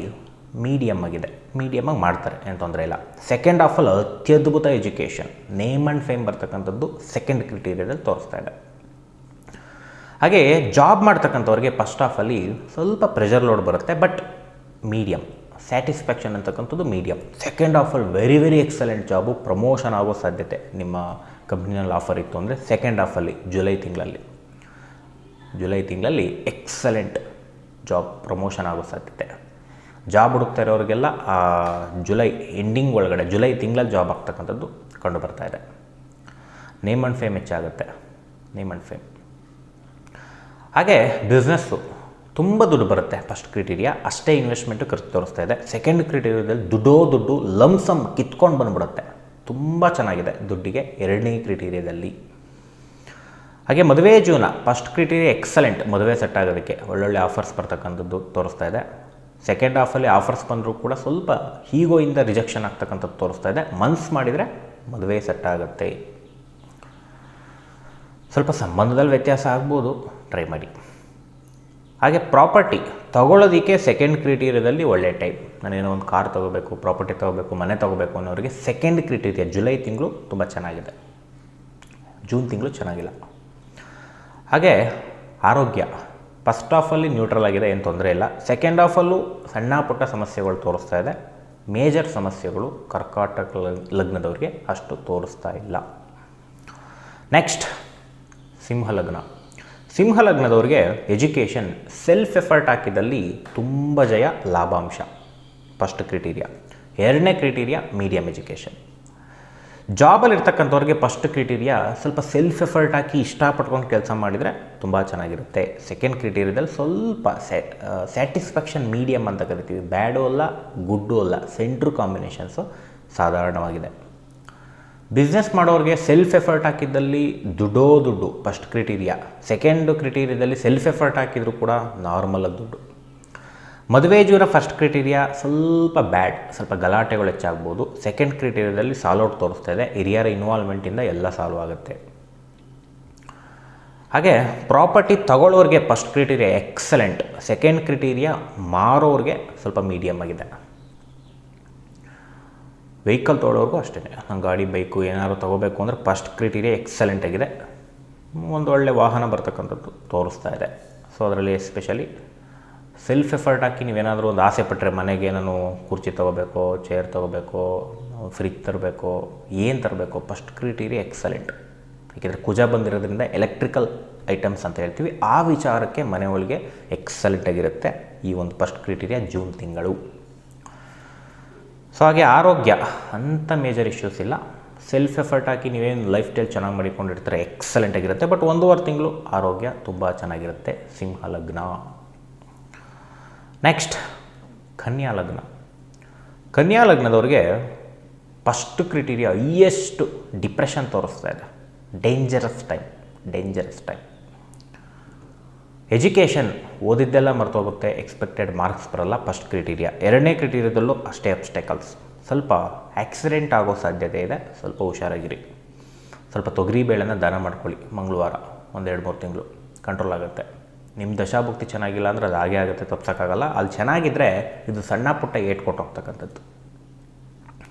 ಮೀಡಿಯಮ್ ಆಗಿದೆ, ಮೀಡಿಯಮಾಗಿ ಮಾಡ್ತಾರೆ, ಏನು ತೊಂದರೆ ಇಲ್ಲ. ಸೆಕೆಂಡ್ ಹಾಫಲ್ಲಿ ಅತ್ಯದ್ಭುತ ಎಜುಕೇಷನ್, ನೇಮ್ ಆ್ಯಂಡ್ ಫೇಮ್ ಬರ್ತಕ್ಕಂಥದ್ದು ಸೆಕೆಂಡ್ ಕ್ರೈಟೀರಿಯಾದಲ್ಲಿ ತೋರಿಸ್ತಾ ಇದೆ. ಹಾಗೆ ಜಾಬ್ ಮಾಡ್ತಕ್ಕಂಥವ್ರಿಗೆ ಫಸ್ಟ್ ಹಾಫಲ್ಲಿ ಸ್ವಲ್ಪ ಪ್ರೆಷರ್ ಲೋಡ್ ಬರುತ್ತೆ, ಬಟ್ ಮೀಡಿಯಮ್. ಸ್ಯಾಟಿಸ್ಫ್ಯಾಕ್ಷನ್ ಅಂತಕ್ಕಂಥದ್ದು ಮೀಡಿಯಮ್. ಸೆಕೆಂಡ್ ಹಾಫಲ್ಲಿ very very excellent job, promotion ಆಗೋ ಸಾಧ್ಯತೆ ನಿಮ್ಮ ಕಂಪ್ನಿನಲ್ಲಿ ಆಫರ್ ಇತ್ತು ಅಂದರೆ ಸೆಕೆಂಡ್ ಹಾಫಲ್ಲಿ ಜುಲೈ ತಿಂಗಳಲ್ಲಿ ಎಕ್ಸಲೆಂಟ್ ಜಾಬ್ ಪ್ರಮೋಷನ್ ಆಗೋ ಸಾಧ್ಯತೆ. ಜಾಬ್ ಹುಡುಕ್ತಾ ಇರೋರಿಗೆಲ್ಲ ಜುಲೈ ಎಂಡಿಂಗ್ ಒಳಗಡೆ, ಜುಲೈ ತಿಂಗಳಲ್ಲಿ ಜಾಬ್ ಆಗ್ತಕ್ಕಂಥದ್ದು ಕಂಡು ಬರ್ತಾ ಇದೆ. ನೇಮ್ ಆ್ಯಂಡ್ ಫೇಮ್ ಹೆಚ್ಚಾಗುತ್ತೆ, ನೇಮ್ ಆ್ಯಂಡ್ ಫೇಮ್. ಹಾಗೆ ಬಿಸ್ನೆಸ್ಸು ತುಂಬ ದುಡ್ಡು ಬರುತ್ತೆ ಫಸ್ಟ್ ಕ್ರೈಟೀರಿಯಾ, ಅಷ್ಟೇ ಇನ್ವೆಸ್ಟ್ಮೆಂಟು ಖರ್ಚು ತೋರಿಸ್ತಾ ಇದೆ. ಸೆಕೆಂಡ್ ಕ್ರೈಟೀರಿಯಾದಲ್ಲಿ ದುಡ್ಡು ಲಂಸಮ್ ಕಿತ್ಕೊಂಡು ಬಂದುಬಿಡುತ್ತೆ, ತುಂಬ ಚೆನ್ನಾಗಿದೆ ದುಡ್ಡಿಗೆ ಎರಡನೇ ಕ್ರೈಟೀರಿಯಾದಲ್ಲಿ. ಹಾಗೆ ಮದುವೆ ಜೀವನ ಫಸ್ಟ್ ಕ್ರೈಟೀರಿಯಾ ಎಕ್ಸಲೆಂಟ್, ಮದುವೆ ಸೆಟ್ ಆಗೋದಕ್ಕೆ ಒಳ್ಳೊಳ್ಳೆ ಆಫರ್ಸ್ ಬರ್ತಕ್ಕಂಥದ್ದು ತೋರಿಸ್ತಾ ಇದೆ. ಸೆಕೆಂಡ್ ಹಾಫಲ್ಲಿ ಆಫರ್ಸ್ ಬಂದರೂ ಕೂಡ ಸ್ವಲ್ಪ ಹೀಗೋಯಿಂದ ರಿಜೆಕ್ಷನ್ ಆಗ್ತಕ್ಕಂಥದ್ದು ತೋರಿಸ್ತಾ ಇದೆ. ಮನ್ಸು ಮಾಡಿದರೆ ಮದುವೆ ಸೆಟ್ ಆಗುತ್ತೆ. ಸ್ವಲ್ಪ ಸಂಬಂಧದಲ್ಲಿ ವ್ಯತ್ಯಾಸ ಆಗ್ಬೋದು, ಟ್ರೈ ಮಾಡಿ. ಹಾಗೆ ಪ್ರಾಪರ್ಟಿ ತೊಗೊಳ್ಳೋದಕ್ಕೆ ಸೆಕೆಂಡ್ ಕ್ರೈಟೀರಿಯಾದಲ್ಲಿ ಒಳ್ಳೆ ಟೈಮ್. ನಾನೇನೋ ಒಂದು ಕಾರ್ ತೊಗೋಬೇಕು, ಪ್ರಾಪರ್ಟಿ ತೊಗೋಬೇಕು, ಮನೆ ತೊಗೋಬೇಕು ಅನ್ನೋರಿಗೆ ಸೆಕೆಂಡ್ ಕ್ರೈಟೀರಿಯಾ ಜುಲೈ ತಿಂಗಳು ತುಂಬ ಚೆನ್ನಾಗಿದೆ, ಜೂನ್ ತಿಂಗಳು ಚೆನ್ನಾಗಿಲ್ಲ. ಹಾಗೆ ಆರೋಗ್ಯ ಫಸ್ಟ್ ಹಾಫಲ್ಲಿ ನ್ಯೂಟ್ರಲ್ ಆಗಿದೆ, ಏನು ತೊಂದರೆ ಇಲ್ಲ. ಸೆಕೆಂಡ್ ಹಾಫಲ್ಲೂ ಸಣ್ಣ ಪುಟ್ಟ ಸಮಸ್ಯೆಗಳು ತೋರಿಸ್ತಾ ಇದೆ. ಮೇಜರ್ ಸಮಸ್ಯೆಗಳು ಕರ್ಕಾಟಕ ಲಗ್ನದವ್ರಿಗೆ ಅಷ್ಟು ತೋರಿಸ್ತಾ ಇಲ್ಲ. ನೆಕ್ಸ್ಟ್ ಸಿಂಹ ಲಗ್ನದವ್ರಿಗೆ ಎಜುಕೇಷನ್ ಸೆಲ್ಫ್ ಎಫರ್ಟ್ ಹಾಕಿದಲ್ಲಿ ತುಂಬ ಜಯ, ಲಾಭಾಂಶ ಫಸ್ಟ್ ಕ್ರೈಟೀರಿಯಾ. ಎರಡನೇ ಕ್ರೈಟೀರಿಯಾ ಮೀಡಿಯಮ್ ಎಜುಕೇಷನ್. ಜಾಬಲ್ಲಿ ಇರ್ತಕ್ಕಂಥವ್ರಿಗೆ ಫಸ್ಟ್ ಕ್ರೈಟೀರಿಯಾ ಸ್ವಲ್ಪ ಸೆಲ್ಫ್ ಎಫರ್ಟ್ ಹಾಕಿ ಇಷ್ಟಪಟ್ಕೊಂಡು ಕೆಲಸ ಮಾಡಿದರೆ ತುಂಬ ಚೆನ್ನಾಗಿರುತ್ತೆ. ಸೆಕೆಂಡ್ ಕ್ರೈಟೀರಿಯಾದಲ್ಲಿ ಸ್ವಲ್ಪ ಸ್ಯಾಟಿಸ್ಫ್ಯಾಕ್ಷನ್ ಮೀಡಿಯಮ್ ಅಂತ ಕರಿತೀವಿ, ಬ್ಯಾಡು ಅಲ್ಲ ಗುಡ್ಡು ಅಲ್ಲ, ಸೆಂಟ್ರ್ ಕಾಂಬಿನೇಷನ್ಸು ಸಾಧಾರಣವಾಗಿದೆ. ಬಿಸ್ನೆಸ್ ಮಾಡೋರಿಗೆ ಸೆಲ್ಫ್ ಎಫರ್ಟ್ ಹಾಕಿದ್ದಲ್ಲಿ ದುಡ್ಡು ಫಸ್ಟ್ ಕ್ರೈಟೀರಿಯಾ. ಸೆಕೆಂಡ್ ಕ್ರೈಟೀರಿಯಾದಲ್ಲಿ ಸೆಲ್ಫ್ ಎಫರ್ಟ್ ಹಾಕಿದರೂ ಕೂಡ ನಾರ್ಮಲಾಗಿ ದುಡ್ಡು. ಮದುವೆ ಜೀವನ ಫಸ್ಟ್ ಕ್ರೈಟೀರಿಯಾ ಸ್ವಲ್ಪ ಬ್ಯಾಡ್, ಸ್ವಲ್ಪ ಗಲಾಟೆಗಳು ಹೆಚ್ಚಾಗ್ಬೋದು. ಸೆಕೆಂಡ್ ಕ್ರೈಟೀರಿಯಾದಲ್ಲಿ ಸಾಲ್ವ್ ಔಟ್ ತೋರಿಸ್ತಾ ಇದೆ, ಹಿರಿಯರ ಇನ್ವಾಲ್ವ್ಮೆಂಟಿಂದ ಎಲ್ಲ ಸಾಲ್ವ್ ಆಗುತ್ತೆ. ಹಾಗೆ ಪ್ರಾಪರ್ಟಿ ತಗೊಳ್ಳೋರಿಗೆ first criteria excellent, second criteria ಮಾರೋರಿಗೆ ಸ್ವಲ್ಪ ಮೀಡಿಯಮ್ ಆಗಿದೆ. ವೆಹಿಕಲ್ ತೊಗೊಳ್ಳೋರ್ಗೂ ಅಷ್ಟೇ, ನಂಗೆ ಗಾಡಿ ಬೈಕು ಏನಾದ್ರು ತೊಗೋಬೇಕು ಅಂದರೆ ಫಸ್ಟ್ ಕ್ರೈಟೀರಿಯಾ ಎಕ್ಸಲೆಂಟ್ ಆಗಿದೆ, ಒಂದು ಒಳ್ಳೆ ವಾಹನ ಬರ್ತಕ್ಕಂಥದ್ದು ತೋರಿಸ್ತಾ ಇದೆ. ಸೊ ಅದರಲ್ಲಿ ಎಸ್ಪೆಷಲಿ ಸೆಲ್ಫ್ ಎಫರ್ಟ್ ಹಾಕಿ ನೀವೇನಾದರೂ ಒಂದು ಆಸೆ ಪಟ್ಟರೆ, ಮನೆಗೆ ನಾನು ಕುರ್ಚಿ ತೊಗೋಬೇಕು, ಚೇರ್ ತೊಗೋಬೇಕು, ಫ್ರಿಜ್ ತರಬೇಕು, ಏನು ತರಬೇಕು, ಫಸ್ಟ್ ಕ್ರೈಟೀರಿಯಾ ಎಕ್ಸಲೆಂಟ್. ಏಕೆಂದರೆ ಕುಜ ಬಂದಿರೋದ್ರಿಂದ ಎಲೆಕ್ಟ್ರಿಕಲ್ ಐಟಮ್ಸ್ ಅಂತ ಹೇಳ್ತೀವಿ, ಆ ವಿಚಾರಕ್ಕೆ ಮನೆ ಒಳಗೆ ಎಕ್ಸಲೆಂಟಾಗಿರುತ್ತೆ ಈ ಒಂದು ಫಸ್ಟ್ ಕ್ರೈಟೀರಿಯಾ ಜೂನ್ ತಿಂಗಳು. ಸೊ ಹಾಗೆ ಆರೋಗ್ಯ ಅಂಥ ಮೇಜರ್ ಇಶ್ಯೂಸ್ ಇಲ್ಲ. ಸೆಲ್ಫ್ ಎಫರ್ಟ್ ಹಾಕಿ ನೀವೇನು ಲೈಫ್ ಸ್ಟೈಲ್ ಚೆನ್ನಾಗಿ ಮಾಡಿಕೊಂಡಿರ್ತಾರೆ, ಎಕ್ಸಲೆಂಟಾಗಿರುತ್ತೆ. ಬಟ್ 1.5 ತಿಂಗಳು ಆರೋಗ್ಯ ತುಂಬ ಚೆನ್ನಾಗಿರುತ್ತೆ ಸಿಂಹ ಲಗ್ನ. ನೆಕ್ಸ್ಟ್ ಕನ್ಯಾ ಲಗ್ನ. ಕನ್ಯಾ ಲಗ್ನದವ್ರಿಗೆ ಫಸ್ಟ್ ಕ್ರಿಟೀರಿಯಾ ಹೈಯೆಸ್ಟ್ ಡಿಪ್ರೆಷನ್ ತೋರಿಸ್ತಾ ಇದೆ. Dangerous time. ಎಜುಕೇಷನ್ ಓದಿದ್ದೆಲ್ಲ ಮರ್ತೋಗುತ್ತೆ, ಎಕ್ಸ್ಪೆಕ್ಟೆಡ್ ಮಾರ್ಕ್ಸ್ ಬರಲ್ಲ, ಫಸ್ಟ್ ಕ್ರಿಟೀರಿಯಾ. ಎರಡನೇ ಕ್ರಿಟೀರಿಯಾದಲ್ಲೂ ಅಷ್ಟೇ ಅಬ್ಸ್ಟೆಕಲ್ಸ್. ಸ್ವಲ್ಪ ಆಕ್ಸಿಡೆಂಟ್ ಆಗೋ ಸಾಧ್ಯತೆ ಇದೆ, ಸ್ವಲ್ಪ ಹುಷಾರಾಗಿರಿ. ಸ್ವಲ್ಪ ತೊಗರಿಬೇಳೆನ ದಾನ ಮಾಡ್ಕೊಳ್ಳಿ ಮಂಗಳವಾರ, 1-2-3 ತಿಂಗಳು ಕಂಟ್ರೋಲ್ ಆಗುತ್ತೆ. ನಿಮ್ಮ ದಶಾಭುಕ್ತಿ ಚೆನ್ನಾಗಿಲ್ಲ ಅಂದರೆ ಅದು ಹಾಗೇ ಆಗುತ್ತೆ, ತಪ್ಸೋಕ್ಕಾಗಲ್ಲ. ಅಲ್ಲಿ ಚೆನ್ನಾಗಿದ್ದರೆ ಇದು ಸಣ್ಣ ಪುಟ್ಟ ಏಟ್ ಕೊಟ್ಟು ಹೋಗ್ತಕ್ಕಂಥದ್ದು.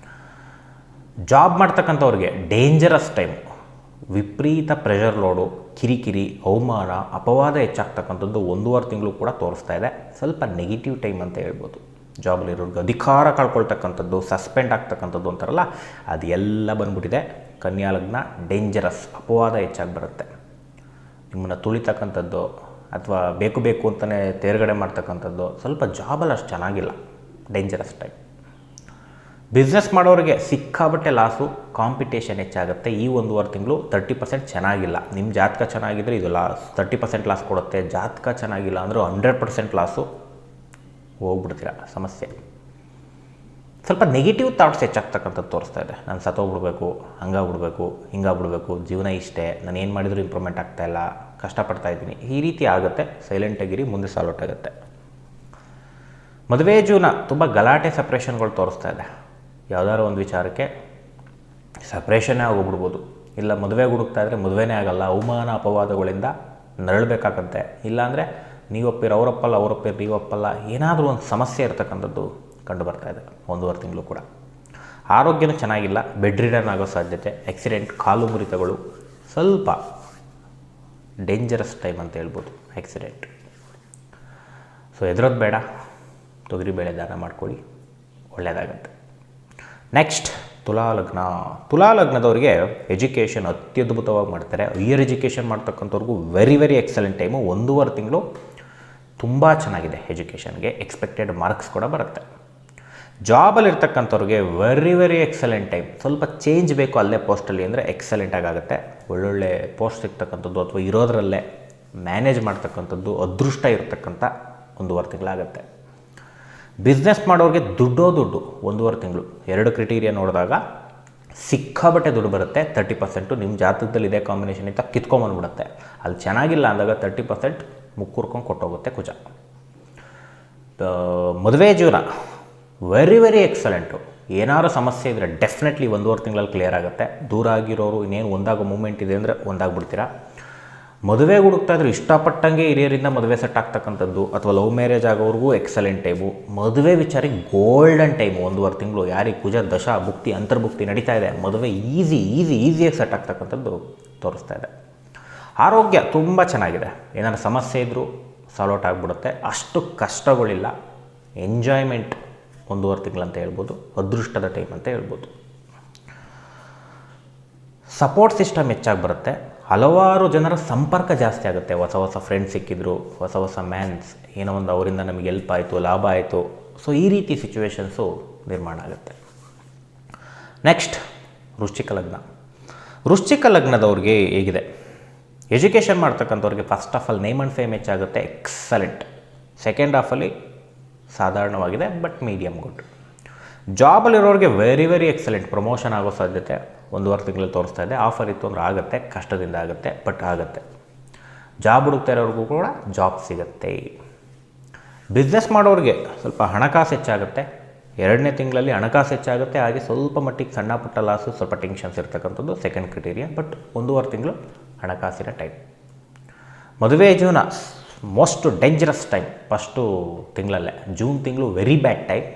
ಜಾಬ್ ಮಾಡ್ತಕ್ಕಂಥವ್ರಿಗೆ ಡೇಂಜರಸ್ ಟೈಮ್. ವಿಪರೀತ ಪ್ರೆಷರ್ ಲೋಡು, ಕಿರಿಕಿರಿ, ಅವಮಾನ, ಅಪವಾದ ಹೆಚ್ಚಾಗ್ತಕ್ಕಂಥದ್ದು 1.5 ತಿಂಗಳು ಕೂಡ ತೋರಿಸ್ತಾ ಇದೆ. ಸ್ವಲ್ಪ ನೆಗೆಟಿವ್ ಟೈಮ್ ಅಂತ ಹೇಳ್ಬೋದು. ಜಾಬಲ್ಲಿರೋರ್ಗೆ ಅಧಿಕಾರ ಕಳ್ಕೊಳ್ತಕ್ಕಂಥದ್ದು, ಸಸ್ಪೆಂಡ್ ಆಗ್ತಕ್ಕಂಥದ್ದು ಅಂತಾರಲ್ಲ, ಅದು ಎಲ್ಲ ಬಂದ್ಬಿಟ್ಟಿದೆ. ಕನ್ಯಾ ಲಗ್ನ ಡೇಂಜರಸ್, ಅಪವಾದ ಹೆಚ್ಚಾಗಿ ಬರುತ್ತೆ. ನಿಮ್ಮನ್ನು ತುಳಿತಕ್ಕಂಥದ್ದು ಅಥವಾ ಬೇಕು ಅಂತಲೇ ತೇರ್ಗಡೆ ಮಾಡ್ತಕ್ಕಂಥದ್ದು, ಸ್ವಲ್ಪ ಜಾಬಲ್ಲಿ ಅಷ್ಟು ಚೆನ್ನಾಗಿಲ್ಲ, ಡೇಂಜರಸ್ ಟೈಮ್. ಬಿಸ್ನೆಸ್ ಮಾಡೋರಿಗೆ ಸಿಕ್ಕಾಬಟ್ಟೆ ಲಾಸು, ಕಾಂಪಿಟೇಷನ್ ಹೆಚ್ಚಾಗುತ್ತೆ. ಈ 1.5 ತಿಂಗಳು 30% ಚೆನ್ನಾಗಿಲ್ಲ. ನಿಮ್ಮ ಜಾತಕ ಚೆನ್ನಾಗಿದ್ದರೆ ಇದು 30% ಲಾಸ್ ಕೊಡುತ್ತೆ. ಜಾತಕ ಚೆನ್ನಾಗಿಲ್ಲ ಅಂದರೆ 100% ಲಾಸು, ಹೋಗ್ಬಿಡ್ತೀರ, ಸಮಸ್ಯೆ. ಸ್ವಲ್ಪ ನೆಗೆಟಿವ್ ಥಾಟ್ಸ್ ಹೆಚ್ಚಾಗ್ತಕ್ಕಂಥದ್ದು ತೋರಿಸ್ತಾ ಇದೆ. ನಾನು ಸತ್ತೋಗ್ಬಿಡ್ಬೇಕು, ಹಂಗಾಗ್ಬಿಡ್ಬೇಕು, ಹಿಂಗಾಗ್ಬಿಡ್ಬೇಕು, ಜೀವನ ಇಷ್ಟೇ, ನಾನು ಏನು ಮಾಡಿದರೂ ಇಂಪ್ರೂವ್ಮೆಂಟ್ ಆಗ್ತಾಯಿಲ್ಲ, ಕಷ್ಟಪಡ್ತಾಯಿದ್ದೀನಿ, ಈ ರೀತಿ ಆಗುತ್ತೆ. ಸೈಲೆಂಟಾಗಿರಿ, ಮುಂದೆ ಸಾಲ್ಔಟ್ ಆಗುತ್ತೆ. ಮದುವೆ ಜೀವನ ತುಂಬ ಗಲಾಟೆ, ಸಪ್ರೇಷನ್ಗಳು ತೋರಿಸ್ತಾ ಇದೆ. ಯಾವುದಾದ್ರು ಒಂದು ವಿಚಾರಕ್ಕೆ ಸಪ್ರೇಷನ್ನೇ ಆಗೋಗ್ಬಿಡ್ಬೋದು. ಇಲ್ಲ ಮದುವೆ ಹುಡುಕ್ತಾ ಇದ್ದರೆ ಮದುವೆನೇ ಆಗಲ್ಲ, ಅವಮಾನ ಅಪವಾದಗಳಿಂದ ನರಳಬೇಕಾಗತ್ತೆ. ಇಲ್ಲಾಂದರೆ ನೀವೊಪ್ಪಿರು ಅವರಪ್ಪಲ್ಲ, ಅವರೊಪ್ಪಿರು ನೀವೊಪ್ಪಲ್ಲ, ಏನಾದರೂ ಒಂದು ಸಮಸ್ಯೆ ಇರತಕ್ಕಂಥದ್ದು ಕಂಡು ಬರ್ತಾಯಿದೆ 1.5 ತಿಂಗಳು ಕೂಡ. ಆರೋಗ್ಯನೂ ಚೆನ್ನಾಗಿಲ್ಲ, ಬೆಡ್ ರಿಡನ್ ಆಗೋ ಸಾಧ್ಯತೆ, ಆಕ್ಸಿಡೆಂಟ್, ಕಾಲು ಮುರಿತಗಳು, ಸ್ವಲ್ಪ ಡೇಂಜರಸ್ ಟೈಮ್ ಅಂತ ಹೇಳ್ಬೋದು, ಆಕ್ಸಿಡೆಂಟ್. ಸೊ ಎದುರೋದು ಬೇಡ, ತೊಗರಿಬೇಳೆ ದಾನ ಮಾಡ್ಕೊಳ್ಳಿ, ಒಳ್ಳೆಯದಾಗತ್ತೆ. ನೆಕ್ಸ್ಟ್ ತುಲಾ ಲಗ್ನದವ್ರಿಗೆ ಎಜುಕೇಷನ್ ಅತ್ಯದ್ಭುತವಾಗಿ ಮಾಡ್ತಾರೆ. ಹೈಯರ್ ಎಜುಕೇಷನ್ ಮಾಡ್ತಕ್ಕಂಥವ್ರಿಗೂ ವೆರಿ ಎಕ್ಸಲೆಂಟ್ ಟೈಮು. 1.5 ತಿಂಗಳು ತುಂಬ ಚೆನ್ನಾಗಿದೆ ಎಜುಕೇಷನ್ಗೆ, ಎಕ್ಸ್ಪೆಕ್ಟೆಡ್ ಮಾರ್ಕ್ಸ್ ಕೂಡ ಬರುತ್ತೆ. ಜಾಬಲ್ಲಿರ್ತಕ್ಕಂಥವ್ರಿಗೆ ವೆರಿ ಎಕ್ಸಲೆಂಟ್ ಟೈಮ್. ಸ್ವಲ್ಪ ಚೇಂಜ್ ಬೇಕು ಅಲ್ಲೇ ಪೋಸ್ಟಲ್ಲಿ ಅಂದರೆ ಎಕ್ಸಲೆಂಟಾಗಿ ಆಗುತ್ತೆ. ಒಳ್ಳೊಳ್ಳೆ ಪೋಸ್ಟ್ ಸಿಗ್ತಕ್ಕಂಥದ್ದು ಅಥವಾ ಇರೋದರಲ್ಲೇ ಮ್ಯಾನೇಜ್ ಮಾಡ್ತಕ್ಕಂಥದ್ದು ಅದೃಷ್ಟ ಇರತಕ್ಕಂಥ 1.5 ತಿಂಗಳಾಗುತ್ತೆ. ಬಿಸ್ನೆಸ್ ಮಾಡೋರಿಗೆ ದುಡ್ಡು 1.5 ತಿಂಗಳು. 2 ಕ್ರಿಟೀರಿಯಾ ನೋಡಿದಾಗ ಸಿಕ್ಕಾಬಟ್ಟೆ ದುಡ್ಡು ಬರುತ್ತೆ. 30% ನಿಮ್ಮ ಜಾತಕದಲ್ಲಿ ಇದೇ ಕಾಂಬಿನೇಷನ್ ಇತ್ತ ಕಿತ್ಕೊಂಬಂದ್ಬಿಡುತ್ತೆ. ಅಲ್ಲಿ ಚೆನ್ನಾಗಿಲ್ಲ ಅಂದಾಗ 30% ಮುಕ್ಕುರ್ಕೊಂಡು ಕೊಟ್ಟೋಗುತ್ತೆ ಕುಜ. ಮದುವೆ ಜೀವನ ವೆರಿ ಎಕ್ಸಲೆಂಟು. ಏನಾದ್ರು ಸಮಸ್ಯೆ ಇದ್ದರೆ ಡೆಫಿನೆಟ್ಲಿ 1.5 ತಿಂಗಳಲ್ಲಿ ಕ್ಲಿಯರ್ ಆಗುತ್ತೆ. ದೂರ ಆಗಿರೋರು ಇನ್ನೇನು ಒಂದಾಗೋ ಮೂಮೆಂಟ್ ಇದೆ ಅಂದರೆ ಒಂದಾಗ್ಬಿಡ್ತೀರಾ. ಮದುವೆ ಹುಡುಕ್ತಾ ಇದ್ರೆ ಇಷ್ಟಪಟ್ಟಂಗೆ ಹಿರಿಯರಿಂದ ಮದುವೆ ಸೆಟ್ ಆಗ್ತಕ್ಕಂಥದ್ದು ಅಥವಾ ಲವ್ ಮ್ಯಾರೇಜ್ ಆಗೋವ್ರಿಗೂ ಎಕ್ಸಲೆಂಟ್ ಟೈಮು. ಮದುವೆ ವಿಚಾರಕ್ಕೆ ಗೋಲ್ಡನ್ ಟೈಮು 1.5 ತಿಂಗಳು. ಯಾರಿಗೆ ಕುಜ ದಶಾ ಭುಕ್ತಿ ಅಂತರ್ಭುಕ್ತಿ ನಡೀತಾ ಇದೆ, ಮದುವೆ ಈಸಿಯಾಗಿ ಸೆಟ್ ಆಗ್ತಕ್ಕಂಥದ್ದು ತೋರಿಸ್ತಾ ಇದೆ. ಆರೋಗ್ಯ ತುಂಬ ಚೆನ್ನಾಗಿದೆ. ಏನಾದ್ರು ಸಮಸ್ಯೆ ಇದ್ದರೂ ಸಾಲ್ಔಟ್ ಆಗಿಬಿಡುತ್ತೆ. ಅಷ್ಟು ಕಷ್ಟಗಳಿಲ್ಲ. ಎಂಜಾಯ್ಮೆಂಟ್ 1.5 ತಿಂಗಳು ಅಂತ ಹೇಳ್ಬೋದು. ಅದೃಷ್ಟದ ಟೈಮ್ ಅಂತ ಹೇಳ್ಬೋದು. ಸಪೋರ್ಟ್ ಸಿಸ್ಟಮ್ ಹೆಚ್ಚಾಗಿ ಬರುತ್ತೆ. ಹಲವಾರು ಜನರ ಸಂಪರ್ಕ ಜಾಸ್ತಿ ಆಗುತ್ತೆ. ಹೊಸ ಫ್ರೆಂಡ್ಸ್ ಸಿಕ್ಕಿದ್ರು, ಹೊಸ ಮ್ಯಾನ್ಸ್, ಏನೋ ಒಂದು ಅವರಿಂದ ನಮಗೆ ಹೆಲ್ಪ್ ಆಯಿತು, ಲಾಭ ಆಯಿತು. ಸೊ ಈ ರೀತಿ ಸಿಚುವೇಶನ್ಸು ನಿರ್ಮಾಣ ಆಗುತ್ತೆ. ನೆಕ್ಸ್ಟ್ ವೃಶ್ಚಿಕ ಲಗ್ನದವ್ರಿಗೆ ಹೇಗಿದೆ? ಎಜುಕೇಷನ್ ಮಾಡ್ತಕ್ಕಂಥವ್ರಿಗೆ first of all name and fame ಹೆಚ್ಚಾಗುತ್ತೆ, ಎಕ್ಸಲೆಂಟ್. ಸೆಕೆಂಡ್ ಹಾಫಲ್ಲಿ ಸಾಧಾರಣವಾಗಿದೆ, ಬಟ್ ಮೀಡಿಯಮ್ ಗುಡ್. ಜಾಬಲ್ಲಿರೋರಿಗೆ ವೆರಿ ಎಕ್ಸಲೆಂಟ್. ಪ್ರಮೋಷನ್ ಆಗೋ ಸಾಧ್ಯತೆ 1.5 ತಿಂಗಳಲ್ಲಿ ತೋರಿಸ್ತಾ ಇದೆ. ಆಫರ್ ಇತ್ತು ಅಂದರೆ ಆಗುತ್ತೆ, ಕಷ್ಟದಿಂದ ಆಗುತ್ತೆ, ಬಟ್ ಆಗುತ್ತೆ. ಜಾಬ್ ಹುಡುಕ್ತಾ ಇರೋರಿಗೂ ಕೂಡ ಜಾಬ್ ಸಿಗುತ್ತೆ. ಬಿಸ್ನೆಸ್ ಮಾಡೋರಿಗೆ ಸ್ವಲ್ಪ ಹಣಕಾಸು ಹೆಚ್ಚಾಗುತ್ತೆ. 2ನೇ ತಿಂಗಳಲ್ಲಿ ಹಣಕಾಸು ಹೆಚ್ಚಾಗುತ್ತೆ. ಹಾಗೆ ಸ್ವಲ್ಪ ಮಟ್ಟಿಗೆ ಸಣ್ಣ ಪುಟ್ಟ ಲಾಸು, ಸ್ವಲ್ಪ ಟೆನ್ಷನ್ಸ್ ಇರ್ತಕ್ಕಂಥದ್ದು ಸೆಕೆಂಡ್ ಕ್ರಿಟೀರಿಯಾ. ಬಟ್ 1.5 ತಿಂಗಳು ಹಣಕಾಸಿನ ಟೈಮ್. ಮದುವೆ ಜೀವನ ಮೋಸ್ಟ್ ಡೇಂಜರಸ್ ಟೈಮ್ ಫಸ್ಟು ತಿಂಗಳಲ್ಲೇ. ಜೂನ್ ತಿಂಗಳು ವೆರಿ ಬ್ಯಾಡ್ ಟೈಮ್.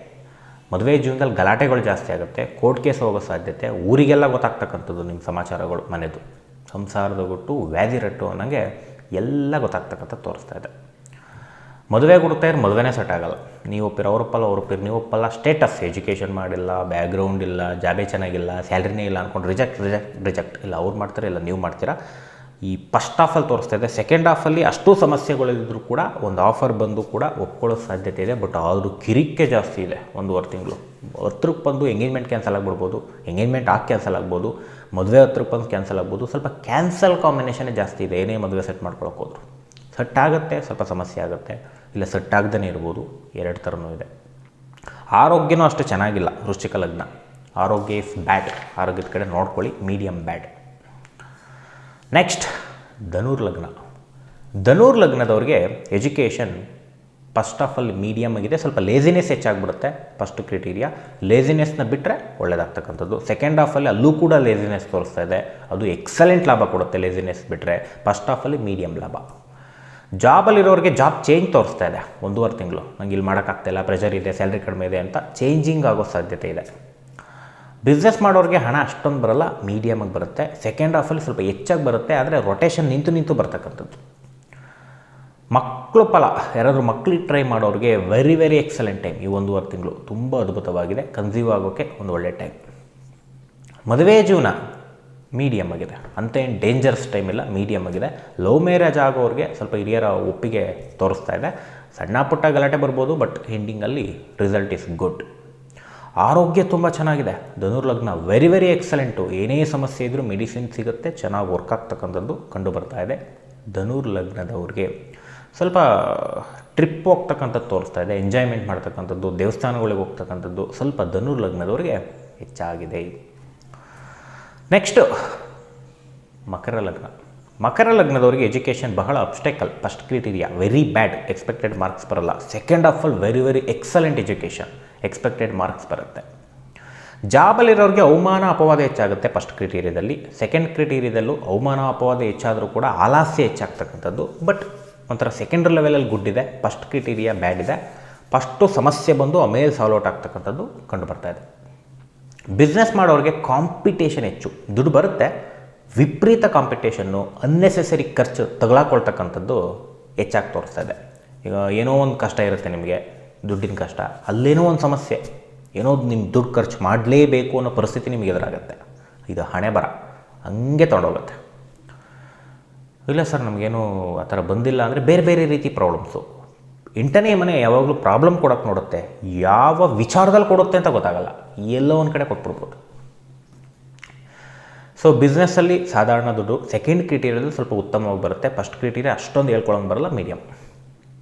ಮದುವೆ ಜೀವನದಲ್ಲಿ ಗಲಾಟೆಗಳು ಜಾಸ್ತಿ ಆಗುತ್ತೆ. ಕೋರ್ಟ್ ಕೇಸ್ ಹೋಗೋ ಸಾಧ್ಯತೆ. ಊರಿಗೆಲ್ಲ ಗೊತ್ತಾಗ್ತಕ್ಕಂಥದ್ದು ನಿಮ್ಮ ಸಮಾಚಾರಗಳು, ಮನೆದು ಸಂಸಾರದ ಗುಟ್ಟು, ವ್ಯಾಧಿ ರಟ್ಟು ಅನ್ನೋಂಗೆ ಎಲ್ಲ ಗೊತ್ತಾಗ್ತಕ್ಕಂಥದ್ದು ತೋರಿಸ್ತಾ ಇದೆ. ಮದುವೆ ಹುಡುಕ್ತಾ ಇದ್ರೆ ಮದುವೆನೇ ಸೆಟ್ ಆಗೋಲ್ಲ. ನೀವು ಒಪ್ಪಿರೋ ಅವರೊಪ್ಪಲ್ಲ ನೀವು ಒಪ್ಪಲ್ಲ. ಸ್ಟೇಟಸ್, ಎಜುಕೇಷನ್ ಮಾಡಿಲ್ಲ, ಬ್ಯಾಕ್ಗ್ರೌಂಡ್ ಇಲ್ಲ, ಜಾಬೇ ಚೆನ್ನಾಗಿಲ್ಲ, ಸ್ಯಾಲ್ರಿನೇ ಇಲ್ಲ ಅಂದ್ಕೊಂಡು ರಿಜೆಕ್ಟ್. ಇಲ್ಲ ಅವ್ರು ಮಾಡ್ತಾರೆ, ಇಲ್ಲ ನೀವು ಮಾಡ್ತೀರಾ. ಈ ಫಸ್ಟ್ ಹಾಫಲ್ಲಿ ತೋರಿಸ್ತಾ ಇದೆ. ಸೆಕೆಂಡ್ ಹಾಫಲ್ಲಿ ಅಷ್ಟು ಸಮಸ್ಯೆಗಳಿದ್ದರೂ ಕೂಡ ಒಂದು ಆಫರ್ ಬಂದು ಕೂಡ ಒಪ್ಕೊಳ್ಳೋ ಸಾಧ್ಯತೆ ಇದೆ. ಬಟ್ ಆದರೂ ಕಿರಿಕೆ ಜಾಸ್ತಿ ಇದೆ 1.5 ತಿಂಗಳು. 10ಕ್ಕೆ ಬಂದು ಎಂಗೇಜ್ಮೆಂಟ್ ಕ್ಯಾನ್ಸಲ್ ಆಗಿಬಿಡ್ಬೋದು, ಎಂಗೇಜ್ಮೆಂಟ್ ಕ್ಯಾನ್ಸಲ್ ಆಗ್ಬೋದು, ಮದುವೆ 10ಕ್ಕೆ ಬಂದು ಕ್ಯಾನ್ಸಲ್ ಆಗ್ಬೋದು. ಸ್ವಲ್ಪ ಕ್ಯಾನ್ಸಲ್ ಕಾಂಬಿನೇಷನ್ನೇ ಜಾಸ್ತಿ ಇದೆ. ಏನೇ ಮದುವೆ ಸೆಟ್ ಮಾಡ್ಕೊಳಕ್ಕೆ ಹೋದ್ರು ಸೆಟ್ ಆಗುತ್ತೆ, ಸ್ವಲ್ಪ ಸಮಸ್ಯೆ ಆಗುತ್ತೆ, ಇಲ್ಲ ಸೆಟ್ ಆಗದೇ ಇರ್ಬೋದು. 2 ಥರನೂ ಇದೆ. ಆರೋಗ್ಯನೂ ಅಷ್ಟು ಚೆನ್ನಾಗಿಲ್ಲ ವೃಶ್ಚಿಕ ಲಗ್ನ. ಆರೋಗ್ಯ ಇಸ್ ಬ್ಯಾಡ್, ಆರೋಗ್ಯದ ಕಡೆ ನೋಡ್ಕೊಳ್ಳಿ, ಮೀಡಿಯಮ್ ಬ್ಯಾಡ್. ನೆಕ್ಸ್ಟ್ ಧನುರ್ಲಗ್ನ. ಧನುರ್ಲಗ್ನದವ್ರಿಗೆ education first of all medium ಆಗಿದೆ, ಸ್ವಲ್ಪ ಲೇಸಿನೆಸ್ ಹೆಚ್ಚಾಗ್ಬಿಡುತ್ತೆ. ಫಸ್ಟ್ ಕ್ರೈಟೀರಿಯಾ ಲೇಸಿನೆಸ್ನ ಬಿಟ್ಟರೆ ಒಳ್ಳೆಯದಾಗ್ತಕ್ಕಂಥದ್ದು. ಸೆಕೆಂಡ್ ಹಾಫಲ್ಲಿ ಅಲ್ಲೂ ಕೂಡ ಲೇಸಿನೆಸ್ ತೋರಿಸ್ತಾ ಇದೆ, ಅದು ಎಕ್ಸಲೆಂಟ್ ಲಾಭ ಕೊಡುತ್ತೆ. ಲೇಸಿನೆಸ್ ಬಿಟ್ಟರೆ ಫಸ್ಟ್ ಹಾಫಲ್ಲಿ ಮೀಡಿಯಮ್ ಲಾಭ. ಜಾಬಲ್ಲಿರೋರಿಗೆ ಜಾಬ್ ಚೇಂಜ್ ತೋರಿಸ್ತಾ ಇದೆ, 1.5 ತಿಂಗಳು ನಂಗೆ ಇಲ್ಲಿ ಮಾಡೋಕ್ಕಾಗ್ತಾಯಿಲ್ಲ, ಪ್ರೆಷರ್ ಇದೆ, ಸ್ಯಾಲ್ರಿ ಕಡಿಮೆ ಇದೆ ಅಂತ ಚೇಂಜಿಂಗ್ ಆಗೋ ಸಾಧ್ಯತೆ ಇದೆ. ಬಿಸ್ನೆಸ್ ಮಾಡೋರಿಗೆ ಹಣ ಅಷ್ಟೊಂದು ಬರಲ್ಲ, ಮೀಡಿಯಮಾಗಿ ಬರುತ್ತೆ. ಸೆಕೆಂಡ್ ಹಾಫಲ್ಲಿ ಸ್ವಲ್ಪ ಹೆಚ್ಚಾಗಿ ಬರುತ್ತೆ, ಆದರೆ ರೊಟೇಷನ್ ನಿಂತು ಬರ್ತಕ್ಕಂಥದ್ದು. ಮಕ್ಕಳು ಫಲ, ಯಾರಾದರೂ ಮಕ್ಕಳಿಗೆ ಟ್ರೈ ಮಾಡೋರಿಗೆ ವೆರಿ ವೆರಿ ಎಕ್ಸಲೆಂಟ್ ಟೈಮ್. ಈ 1.5 ತಿಂಗಳು ತುಂಬ ಅದ್ಭುತವಾಗಿದೆ, ಕನ್ಸೀವ್ ಆಗೋಕ್ಕೆ ಒಂದು ಒಳ್ಳೆ ಟೈಮ್. ಮದುವೆ ಜೀವನ ಮೀಡಿಯಮ್ ಆಗಿದೆ, ಅಂತೇನು ಡೇಂಜರ್ಸ್ ಟೈಮ್ ಇಲ್ಲ, ಮೀಡಿಯಮ್ ಆಗಿದೆ. ಲವ್ ಮ್ಯಾರೇಜ್ ಆಗೋರಿಗೆ ಸ್ವಲ್ಪ ಹಿರಿಯರ ಒಪ್ಪಿಗೆ ತೋರಿಸ್ತಾ ಇದೆ. ಸಣ್ಣ ಪುಟ್ಟ ಗಲಾಟೆ ಬರ್ಬೋದು, ಬಟ್ ಎಂಡಿಂಗಲ್ಲಿ ರಿಸಲ್ಟ್ ಈಸ್ ಗುಡ್. ಆರೋಗ್ಯ ತುಂಬ ಚೆನ್ನಾಗಿದೆ. ಧನುರ್ಲಗ್ನ ವೆರಿ ವೆರಿ ಎಕ್ಸಲೆಂಟು. ಏನೇ ಸಮಸ್ಯೆ ಇದ್ದರೂ ಮೆಡಿಸಿನ್ ಸಿಗುತ್ತೆ, ಚೆನ್ನಾಗಿ ವರ್ಕ್ ಆಗ್ತಕ್ಕಂಥದ್ದು ಕಂಡು ಬರ್ತಾ ಇದೆ. ಧನುರ್ಲಗ್ನದವ್ರಿಗೆ ಸ್ವಲ್ಪ ಟ್ರಿಪ್ ಹೋಗ್ತಕ್ಕಂಥದ್ದು ತೋರಿಸ್ತಾ ಇದೆ, ಎಂಜಾಯ್ಮೆಂಟ್ ಮಾಡ್ತಕ್ಕಂಥದ್ದು, ದೇವಸ್ಥಾನಗಳಿಗೆ ಹೋಗ್ತಕ್ಕಂಥದ್ದು ಸ್ವಲ್ಪ ಧನುರ್ಲಗ್ನದವ್ರಿಗೆ ಹೆಚ್ಚಾಗಿದೆ. ನೆಕ್ಸ್ಟು ಮಕರ ಲಗ್ನ. ಮಕರ ಲಗ್ನದವ್ರಿಗೆ ಎಜುಕೇಷನ್ ಬಹಳ obstacle. First criteria very bad, expected marks ಬರಲ್ಲ. ಸೆಕೆಂಡ್ ಹಾಫಲ್ಲಿ very very excellent education, expected marks ಬರುತ್ತೆ. ಜಾಬಲ್ಲಿರೋರಿಗೆ ಅವಮಾನ ಅಪವಾದ ಹೆಚ್ಚಾಗುತ್ತೆ ಫಸ್ಟ್ ಕ್ರೈಟೀರಿಯಾದಲ್ಲಿ. ಸೆಕೆಂಡ್ ಕ್ರೈಟೀರಿಯಾದಲ್ಲೂ ಅವಮಾನ ಅಪವಾದ ಹೆಚ್ಚಾದರೂ ಕೂಡ ಆಲಸ್ಯ ಹೆಚ್ಚಾಗ್ತಕ್ಕಂಥದ್ದು. ಬಟ್ ಒಂಥರ ಸೆಕೆಂಡ್ರಿ ಲೆವೆಲಲ್ಲಿ ಗುಡ್ ಇದೆ, ಫಸ್ಟ್ ಕ್ರೈಟೀರಿಯಾ ಬ್ಯಾಡ್ ಇದೆ. ಫಸ್ಟು ಸಮಸ್ಯೆ ಬಂದು ಆಮೇಲೆ ಸಾಲ್ವ್ ಔಟ್ ಆಗ್ತಕ್ಕಂಥದ್ದು ಕಂಡು ಬರ್ತಾ ಇದೆ. ಬಿಸ್ನೆಸ್ ಮಾಡೋರಿಗೆ ಕಾಂಪಿಟೇಷನ್ ಹೆಚ್ಚು, ದುಡ್ಡು ಬರುತ್ತೆ, ವಿಪರೀತ ಕಾಂಪಿಟೇಷನ್ನು, ಅನ್ನೆಸೆಸರಿ ಖರ್ಚು ತಗೊಳಕೊಳ್ತಕ್ಕಂಥದ್ದು ಹೆಚ್ಚಾಗಿ ತೋರಿಸ್ತಾ ಇದೆ. ಈಗ ಏನೋ ಒಂದು ಕಷ್ಟ ಇರುತ್ತೆ ನಿಮಗೆ, ದುಡ್ಡಿನ ಕಷ್ಟ, ಅಲ್ಲೇನೋ ಒಂದು ಸಮಸ್ಯೆ, ಏನೋ ನಿಮ್ಮ ದುಡ್ಡು ಖರ್ಚು ಮಾಡಲೇಬೇಕು ಅನ್ನೋ ಪರಿಸ್ಥಿತಿ ನಿಮಗೆ ಎದುರಾಗುತ್ತೆ. ಇದು ಹಣೆ ಬರ, ಹಂಗೆ ತೊಗೊಂಡೋಗುತ್ತೆ. ಇಲ್ಲ ಸರ್ ನಮಗೇನು ಆ ಥರ ಬಂದಿಲ್ಲ ಅಂದರೆ ಬೇರೆ ಬೇರೆ ರೀತಿ ಪ್ರಾಬ್ಲಮ್ಸು. ಇಂಟನೇ ಮನೆ ಯಾವಾಗಲೂ ಪ್ರಾಬ್ಲಮ್ ಕೊಡೋಕ್ಕೆ ನೋಡುತ್ತೆ, ಯಾವ ವಿಚಾರದಲ್ಲಿ ಕೊಡುತ್ತೆ ಅಂತ ಗೊತ್ತಾಗಲ್ಲ, ಎಲ್ಲೋ ಒಂದು ಕಡೆ ಕೊಟ್ಬಿಡ್ಬೋದು. ಸೊ ಬಿಸ್ನೆಸ್ಸಲ್ಲಿ ಸಾಧಾರಣ ದುಡ್ಡು, ಸೆಕೆಂಡ್ ಕ್ರೈಟೀರಿಯಾದಲ್ಲಿ ಸ್ವಲ್ಪ ಉತ್ತಮವಾಗಿ ಬರುತ್ತೆ, ಫಸ್ಟ್ ಕ್ರೈಟೀರಿಯಾ ಅಷ್ಟೊಂದು ಹೇಳ್ಕೊಳ್ಳೋಂಗೆ ಬರಲ್ಲ, ಮೀಡಿಯಮ್.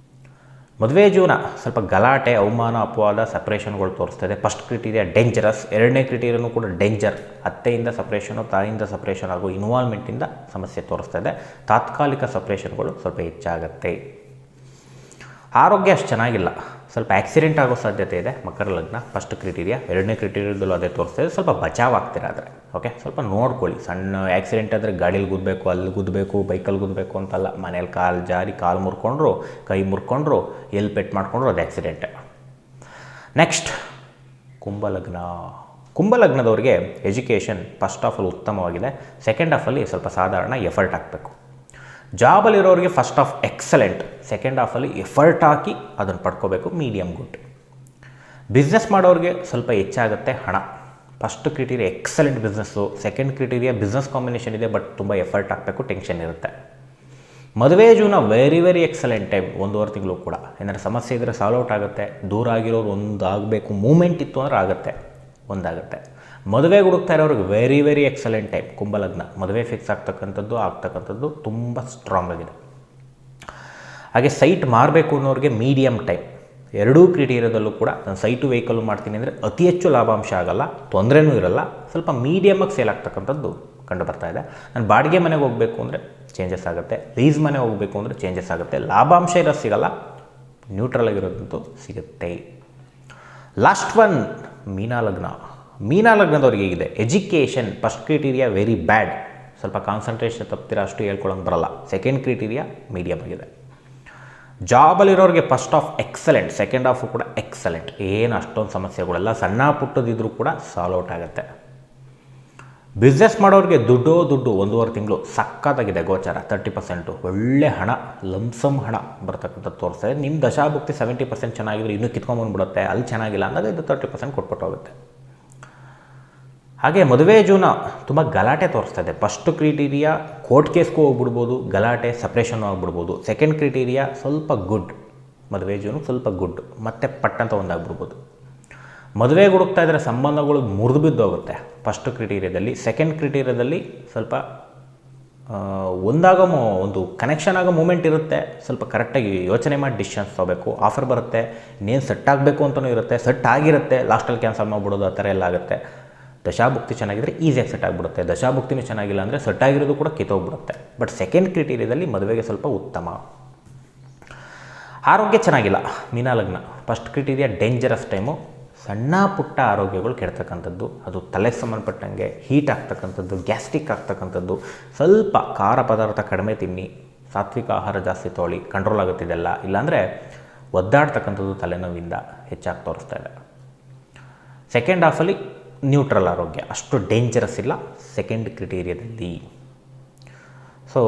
ಮದುವೆ ಜೀವನ ಸ್ವಲ್ಪ ಗಲಾಟೆ, ಅವಮಾನ ಅಪವಾದ, ಸಪ್ರೇಷನ್ಗಳು ತೋರಿಸ್ತಾ ಇದೆ. ಫಸ್ಟ್ ಕ್ರೈಟೀರಿಯಾ ಡೇಂಜರಸ್, ಎರಡನೇ ಕ್ರೈಟೀರಿಯಾನೂ ಕೂಡ ಡೇಂಜರ್. ಅತ್ತೆಯಿಂದ ಸಪ್ರೇಷನು, ತಾಯಿಯಿಂದ ಸಪ್ರೇಷನ್ ಆಗೋ ಇನ್ವಾಲ್ವ್ಮೆಂಟಿಂದ ಸಮಸ್ಯೆ ತೋರಿಸ್ತಾ ಇದೆ. ತಾತ್ಕಾಲಿಕ ಸಪ್ರೇಷನ್ಗಳು ಸ್ವಲ್ಪ ಹೆಚ್ಚಾಗತ್ತೆ. ಆರೋಗ್ಯ ಅಷ್ಟು ಚೆನ್ನಾಗಿಲ್ಲ, ಸ್ವಲ್ಪ ಆಕ್ಸಿಡೆಂಟ್ ಆಗೋ ಸಾಧ್ಯತೆ ಇದೆ ಮಕರ ಲಗ್ನ. ಫಸ್ಟ್ ಕ್ರೈಟೀರಿಯಾ, ಎರಡನೇ ಕ್ರೈಟೀರಿಯಾದಲ್ಲೂ ಅದೇ ತೋರಿಸ್ತಾ ಇದೆ. ಸ್ವಲ್ಪ ಬಚಾವ್ ಆಗ್ತೀರಾ ಆದರೆ, ಓಕೆ, ಸ್ವಲ್ಪ ನೋಡ್ಕೊಳ್ಳಿ. ಸಣ್ಣ ಆಕ್ಸಿಡೆಂಟ್ ಆದರೆ ಗಾಡೀಲಿ ಗುದ್ದಬೇಕು, ಅಲ್ಲಿ ಗುದ್ದಬೇಕು, ಬೈಕಲ್ಲಿ ಗುದ್ದಬೇಕು ಅಂತಲ್ಲ, ಮನೇಲಿ ಕಾಲು ಜಾರಿ ಕಾಲು ಮುರ್ಕೊಂಡ್ರು, ಕೈ ಮುರ್ಕೊಂಡ್ರು, ಎಲ್ಲಿ ಪೆಟ್ಟು ಮಾಡಿಕೊಂಡ್ರು ಅದು ಆಕ್ಸಿಡೆಂಟೆ. ನೆಕ್ಸ್ಟ್ ಕುಂಭಲಗ್ನ. ಕುಂಭಲಗ್ನದವ್ರಿಗೆ ಎಜುಕೇಷನ್ ಫಸ್ಟ್ ಹಾಫಲ್ಲಿ ಉತ್ತಮವಾಗಿದೆ, ಸೆಕೆಂಡ್ ಹಾಫಲ್ಲಿ ಸ್ವಲ್ಪ ಸಾಧಾರಣ ಎಫರ್ಟ್ ಹಾಕಬೇಕು. ಜಾಬಲ್ಲಿರೋರಿಗೆ ಫಸ್ಟ್ ಹಾಫ್ ಎಕ್ಸಲೆಂಟ್, ಸೆಕೆಂಡ್ ಹಾಫಲ್ಲಿ ಎಫರ್ಟ್ ಹಾಕಿ ಅದನ್ನು ಪಡ್ಕೋಬೇಕು, ಮೀಡಿಯಮ್ ಗುಡ್. ಬಿಸ್ನೆಸ್ ಮಾಡೋರಿಗೆ ಸ್ವಲ್ಪ ಹೆಚ್ಚಾಗುತ್ತೆ ಹಣ. First criteria excellent business, second criteria business combination ಇದೆ, ಬಟ್ ತುಂಬ ಎಫರ್ಟ್ ಹಾಕಬೇಕು, ಟೆನ್ಷನ್ ಇರುತ್ತೆ. ಮದುವೆ ಜೀವನ ವೆರಿ ವೆರಿ ಎಕ್ಸಲೆಂಟ್ ಟೈಮ್, 1.5 ತಿಂಗಳು ಕೂಡ. ಏನಾದ್ರು ಸಮಸ್ಯೆ ಇದ್ದರೆ ಸಾಲ್ವ್ ಔಟ್ ಆಗುತ್ತೆ. ದೂರ ಆಗಿರೋರು ಒಂದು ಆಗಬೇಕು, ಮೂಮೆಂಟ್ ಇತ್ತು ಅಂದರೆ ಆಗುತ್ತೆ, ಒಂದಾಗುತ್ತೆ. ಮದುವೆ ಹುಡುಕ್ತಾ ಇರೋರಿಗೆ ವೆರಿ ವೆರಿ ಎಕ್ಸಲೆಂಟ್ ಟೈಮ್ ಕುಂಭಲಗ್ನ. ಮದುವೆ ಫಿಕ್ಸ್ ಆಗ್ತಕ್ಕಂಥದ್ದು ತುಂಬ ಸ್ಟ್ರಾಂಗ್ ಆಗಿದೆ. ಹಾಗೆ ಸೈಟ್ ಮಾರಬೇಕು ಅನ್ನೋರಿಗೆ ಮೀಡಿಯಮ್ ಟೈಮ್. ಎರಡೂ ಕ್ರೈಟೀರಿಯಾದಲ್ಲೂ ಕೂಡ ನಾನು ಸೈಟು ವೆಹಿಕಲ್ ಮಾಡ್ತೀನಿ ಅಂದರೆ ಅತಿ ಹೆಚ್ಚು ಲಾಭಾಂಶ ಆಗಲ್ಲ, ತೊಂದರೆನೂ ಇರಲ್ಲ, ಸ್ವಲ್ಪ ಮೀಡಿಯಮಾಗಿ ಸೇಲ್ ಆಗ್ತಕ್ಕಂಥದ್ದು ಕಂಡು ಬರ್ತಾ ಇದೆ. ನಾನು ಬಾಡಿಗೆ ಮನೆಗೆ ಹೋಗಬೇಕು ಅಂದರೆ ಚೇಂಜಸ್ ಆಗುತ್ತೆ, ಲೀಸ್ ಮನೆ ಹೋಗಬೇಕು ಅಂದರೆ ಚೇಂಜಸ್ ಆಗುತ್ತೆ. ಲಾಭಾಂಶ ಇರೋದು ಸಿಗಲ್ಲ, ನ್ಯೂಟ್ರಲ್ ಆಗಿರೋದಂತೂ ಸಿಗುತ್ತೆ. Last one ಮೀನಲಗ್ನ. ಮೀನಲಗ್ನದವ್ರಿಗೆ ಹೇಗಿದೆ ಎಜುಕೇಷನ್ ಫಸ್ಟ್ ಕ್ರೈಟೀರಿಯಾ ವೆರಿ ಬ್ಯಾಡ್, ಸ್ವಲ್ಪ ಕಾನ್ಸಂಟ್ರೇಷನ್ ತಪ್ಪಿರ ಅಷ್ಟು ಹೇಳ್ಕೊಳ್ಳೋಂಗೆ ಬರಲ್ಲ. ಸೆಕೆಂಡ್ ಕ್ರೈಟೀರಿಯಾ ಮೀಡಿಯಮ್ ಆಗಿದೆ. ಜಾಬಲ್ಲಿರೋರಿಗೆ first half excellent, second half ಕೂಡ ಎಕ್ಸಲೆಂಟ್, ಏನು ಅಷ್ಟೊಂದು ಸಮಸ್ಯೆಗಳೆಲ್ಲ ಸಣ್ಣ ಪುಟ್ಟದಿದ್ರೂ ಕೂಡ ಸಾಲ್ವ್ ಔಟ್ ಆಗುತ್ತೆ. ಬಿಸ್ನೆಸ್ ಮಾಡೋರಿಗೆ ದುಡ್ಡು 1.5 ತಿಂಗಳು ಸಕ್ಕತ್ತಾಗಿದೆ ಗೋಚಾರ, 30%, ಒಳ್ಳೆ ಹಣ, ಲಂಸಮ್ ಹಣ ಬರ್ತಕ್ಕಂಥದ್ದು ತೋರಿಸ್ತಾ ಇದೆ. ನಿಮ್ಮ ದಶಾಭುಕ್ತಿ 70% ಚೆನ್ನಾಗಿದ್ರೆ ಇನ್ನೂ ಕಿತ್ಕೊಂಡ್ಬಂದ್ಬಿಡುತ್ತೆ, ಅಲ್ಲಿ ಚೆನ್ನಾಗಿಲ್ಲ ಅಂದಾಗ ಇದು 30% ಕೊಟ್ಬಿಟ್ಟು ಹೋಗುತ್ತೆ. ಹಾಗೆ ಮದುವೆ ಜೀವನ ತುಂಬ ಗಲಾಟೆ ತೋರಿಸ್ತಾ ಇದೆ. ಫಸ್ಟ್ ಕ್ರೈಟೀರಿಯಾ ಕೋರ್ಟ್ ಕೇಸ್ಗೂ ಹೋಗ್ಬಿಡ್ಬೋದು, ಗಲಾಟೆ ಸಪ್ರೇಷನ್ನು ಆಗಿಬಿಡ್ಬೋದು. ಸೆಕೆಂಡ್ ಕ್ರೈಟೀರಿಯಾ ಸ್ವಲ್ಪ ಗುಡ್, ಮದುವೆ ಜೀವನ ಸ್ವಲ್ಪ ಗುಡ್, ಮತ್ತೆ ಪಟ್ಟಂತ ಒಂದಾಗ್ಬಿಡ್ಬೋದು. ಮದುವೆಗೆ ಹುಡುಕ್ತಾ ಇದ್ದರೆ ಸಂಬಂಧಗಳು ಮುರಿದು ಬಿದ್ದೋಗುತ್ತೆ ಫಸ್ಟ್ ಕ್ರೈಟೀರಿಯಾದಲ್ಲಿ. ಸೆಕೆಂಡ್ ಕ್ರೈಟೀರಿಯಾದಲ್ಲಿ ಸ್ವಲ್ಪ ಒಂದು ಕನೆಕ್ಷನ್ ಆಗೋ ಮೂಮೆಂಟ್ ಇರುತ್ತೆ. ಸ್ವಲ್ಪ ಕರೆಕ್ಟಾಗಿ ಯೋಚನೆ ಮಾಡಿ ಡಿಸಿಷನ್ಸ್ ತೊಗೋಬೇಕು. ಆಫರ್ ಬರುತ್ತೆ, ಇನ್ನೇನು ಸೆಟ್ ಆಗಬೇಕು ಅಂತಲೂ ಇರುತ್ತೆ, ಸೆಟ್ ಆಗಿರುತ್ತೆ, ಲಾಸ್ಟಲ್ಲಿ ಕ್ಯಾನ್ಸಲ್ ಮಾಡಿಬಿಡೋದು, ಆ ಥರ ಎಲ್ಲ ಆಗುತ್ತೆ. ದಶಾಭುಕ್ತಿ ಚೆನ್ನಾಗಿದ್ದರೆ ಈಸಿಯಾಗಿ ಸೆಟ್ ಆಗಿಬಿಡುತ್ತೆ. ದಶಾಭುಕ್ತಿನೂ ಚೆನ್ನಾಗಿಲ್ಲ ಅಂದರೆ ಸೆಟ್ ಆಗಿರೋದು ಕೂಡ ಕಿತ್ತೋಗ್ಬಿಡುತ್ತೆ. ಬಟ್ ಸೆಕೆಂಡ್ ಕ್ರೈಟೀರಿಯಾದಲ್ಲಿ ಮದುವೆಗೆ ಸ್ವಲ್ಪ ಉತ್ತಮ. ಆರೋಗ್ಯ ಚೆನ್ನಾಗಿಲ್ಲ ಮೀನಲಗ್ನ. First criteria dangerous time. ಸಣ್ಣ ಪುಟ್ಟ ಆರೋಗ್ಯಗಳು ಕೆಡ್ತಕ್ಕಂಥದ್ದು, ಅದು ತಲೆಗೆ ಸಂಬಂಧಪಟ್ಟಂಗೆ ಹೀಟ್ ಆಗ್ತಕ್ಕಂಥದ್ದು, ಗ್ಯಾಸ್ಟ್ರಿಕ್ ಆಗ್ತಕ್ಕಂಥದ್ದು, ಸ್ವಲ್ಪ ಖಾರ ಪದಾರ್ಥ ಕಡಿಮೆ ತಿನ್ನಿ, ಸಾತ್ವಿಕ ಆಹಾರ ಜಾಸ್ತಿ ತೊಗೊಳ್ಳಿ, ಕಂಟ್ರೋಲ್ ಆಗುತ್ತಿದೆಲ್ಲ. ಇಲ್ಲಾಂದರೆ ಒದ್ದಾಡ್ತಕ್ಕಂಥದ್ದು ತಲೆನೋವಿಂದ ಹೆಚ್ಚಾಗಿ ತೋರಿಸ್ತಾ ಇದೆ. ಸೆಕೆಂಡ್ ಹಾಫಲ್ಲಿ ನ್ಯೂಟ್ರಲ್ ಆರೋಗ್ಯ, ಅಷ್ಟು ಡೇಂಜರಸ್ ಇಲ್ಲ ಸೆಕೆಂಡ್ ಕ್ರೈಟೀರಿಯಾದಲ್ಲಿ. ಸೊ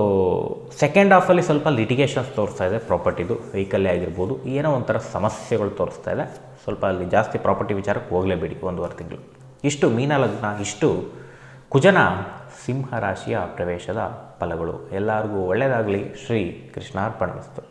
ಸೆಕೆಂಡ್ ಹಾಫಲ್ಲಿ ಸ್ವಲ್ಪ ಲಿಟಿಗೇಷನ್ಸ್ ತೋರಿಸ್ತಾ ಇದೆ, ಪ್ರಾಪರ್ಟಿದು, ವೆಹಿಕಲ್ಲೇ ಆಗಿರ್ಬೋದು, ಏನೋ ಒಂಥರ ಸಮಸ್ಯೆಗಳು ತೋರಿಸ್ತಾ ಇದೆ. ಸ್ವಲ್ಪ ಅಲ್ಲಿ ಜಾಸ್ತಿ ಪ್ರಾಪರ್ಟಿ ವಿಚಾರಕ್ಕೆ ಹೋಗಲೇಬೇಡಿ 1.5 ತಿಂಗಳು. ಇಷ್ಟು ಮೀನಲಗ್ನ, ಇಷ್ಟು ಕುಜನ ಸಿಂಹರಾಶಿಯ ಪ್ರವೇಶದ ಫಲಗಳು. ಎಲ್ಲರಿಗೂ ಒಳ್ಳೆಯದಾಗಲಿ. ಶ್ರೀ ಕೃಷ್ಣಾರ್ಪಣಮಸ್ತು.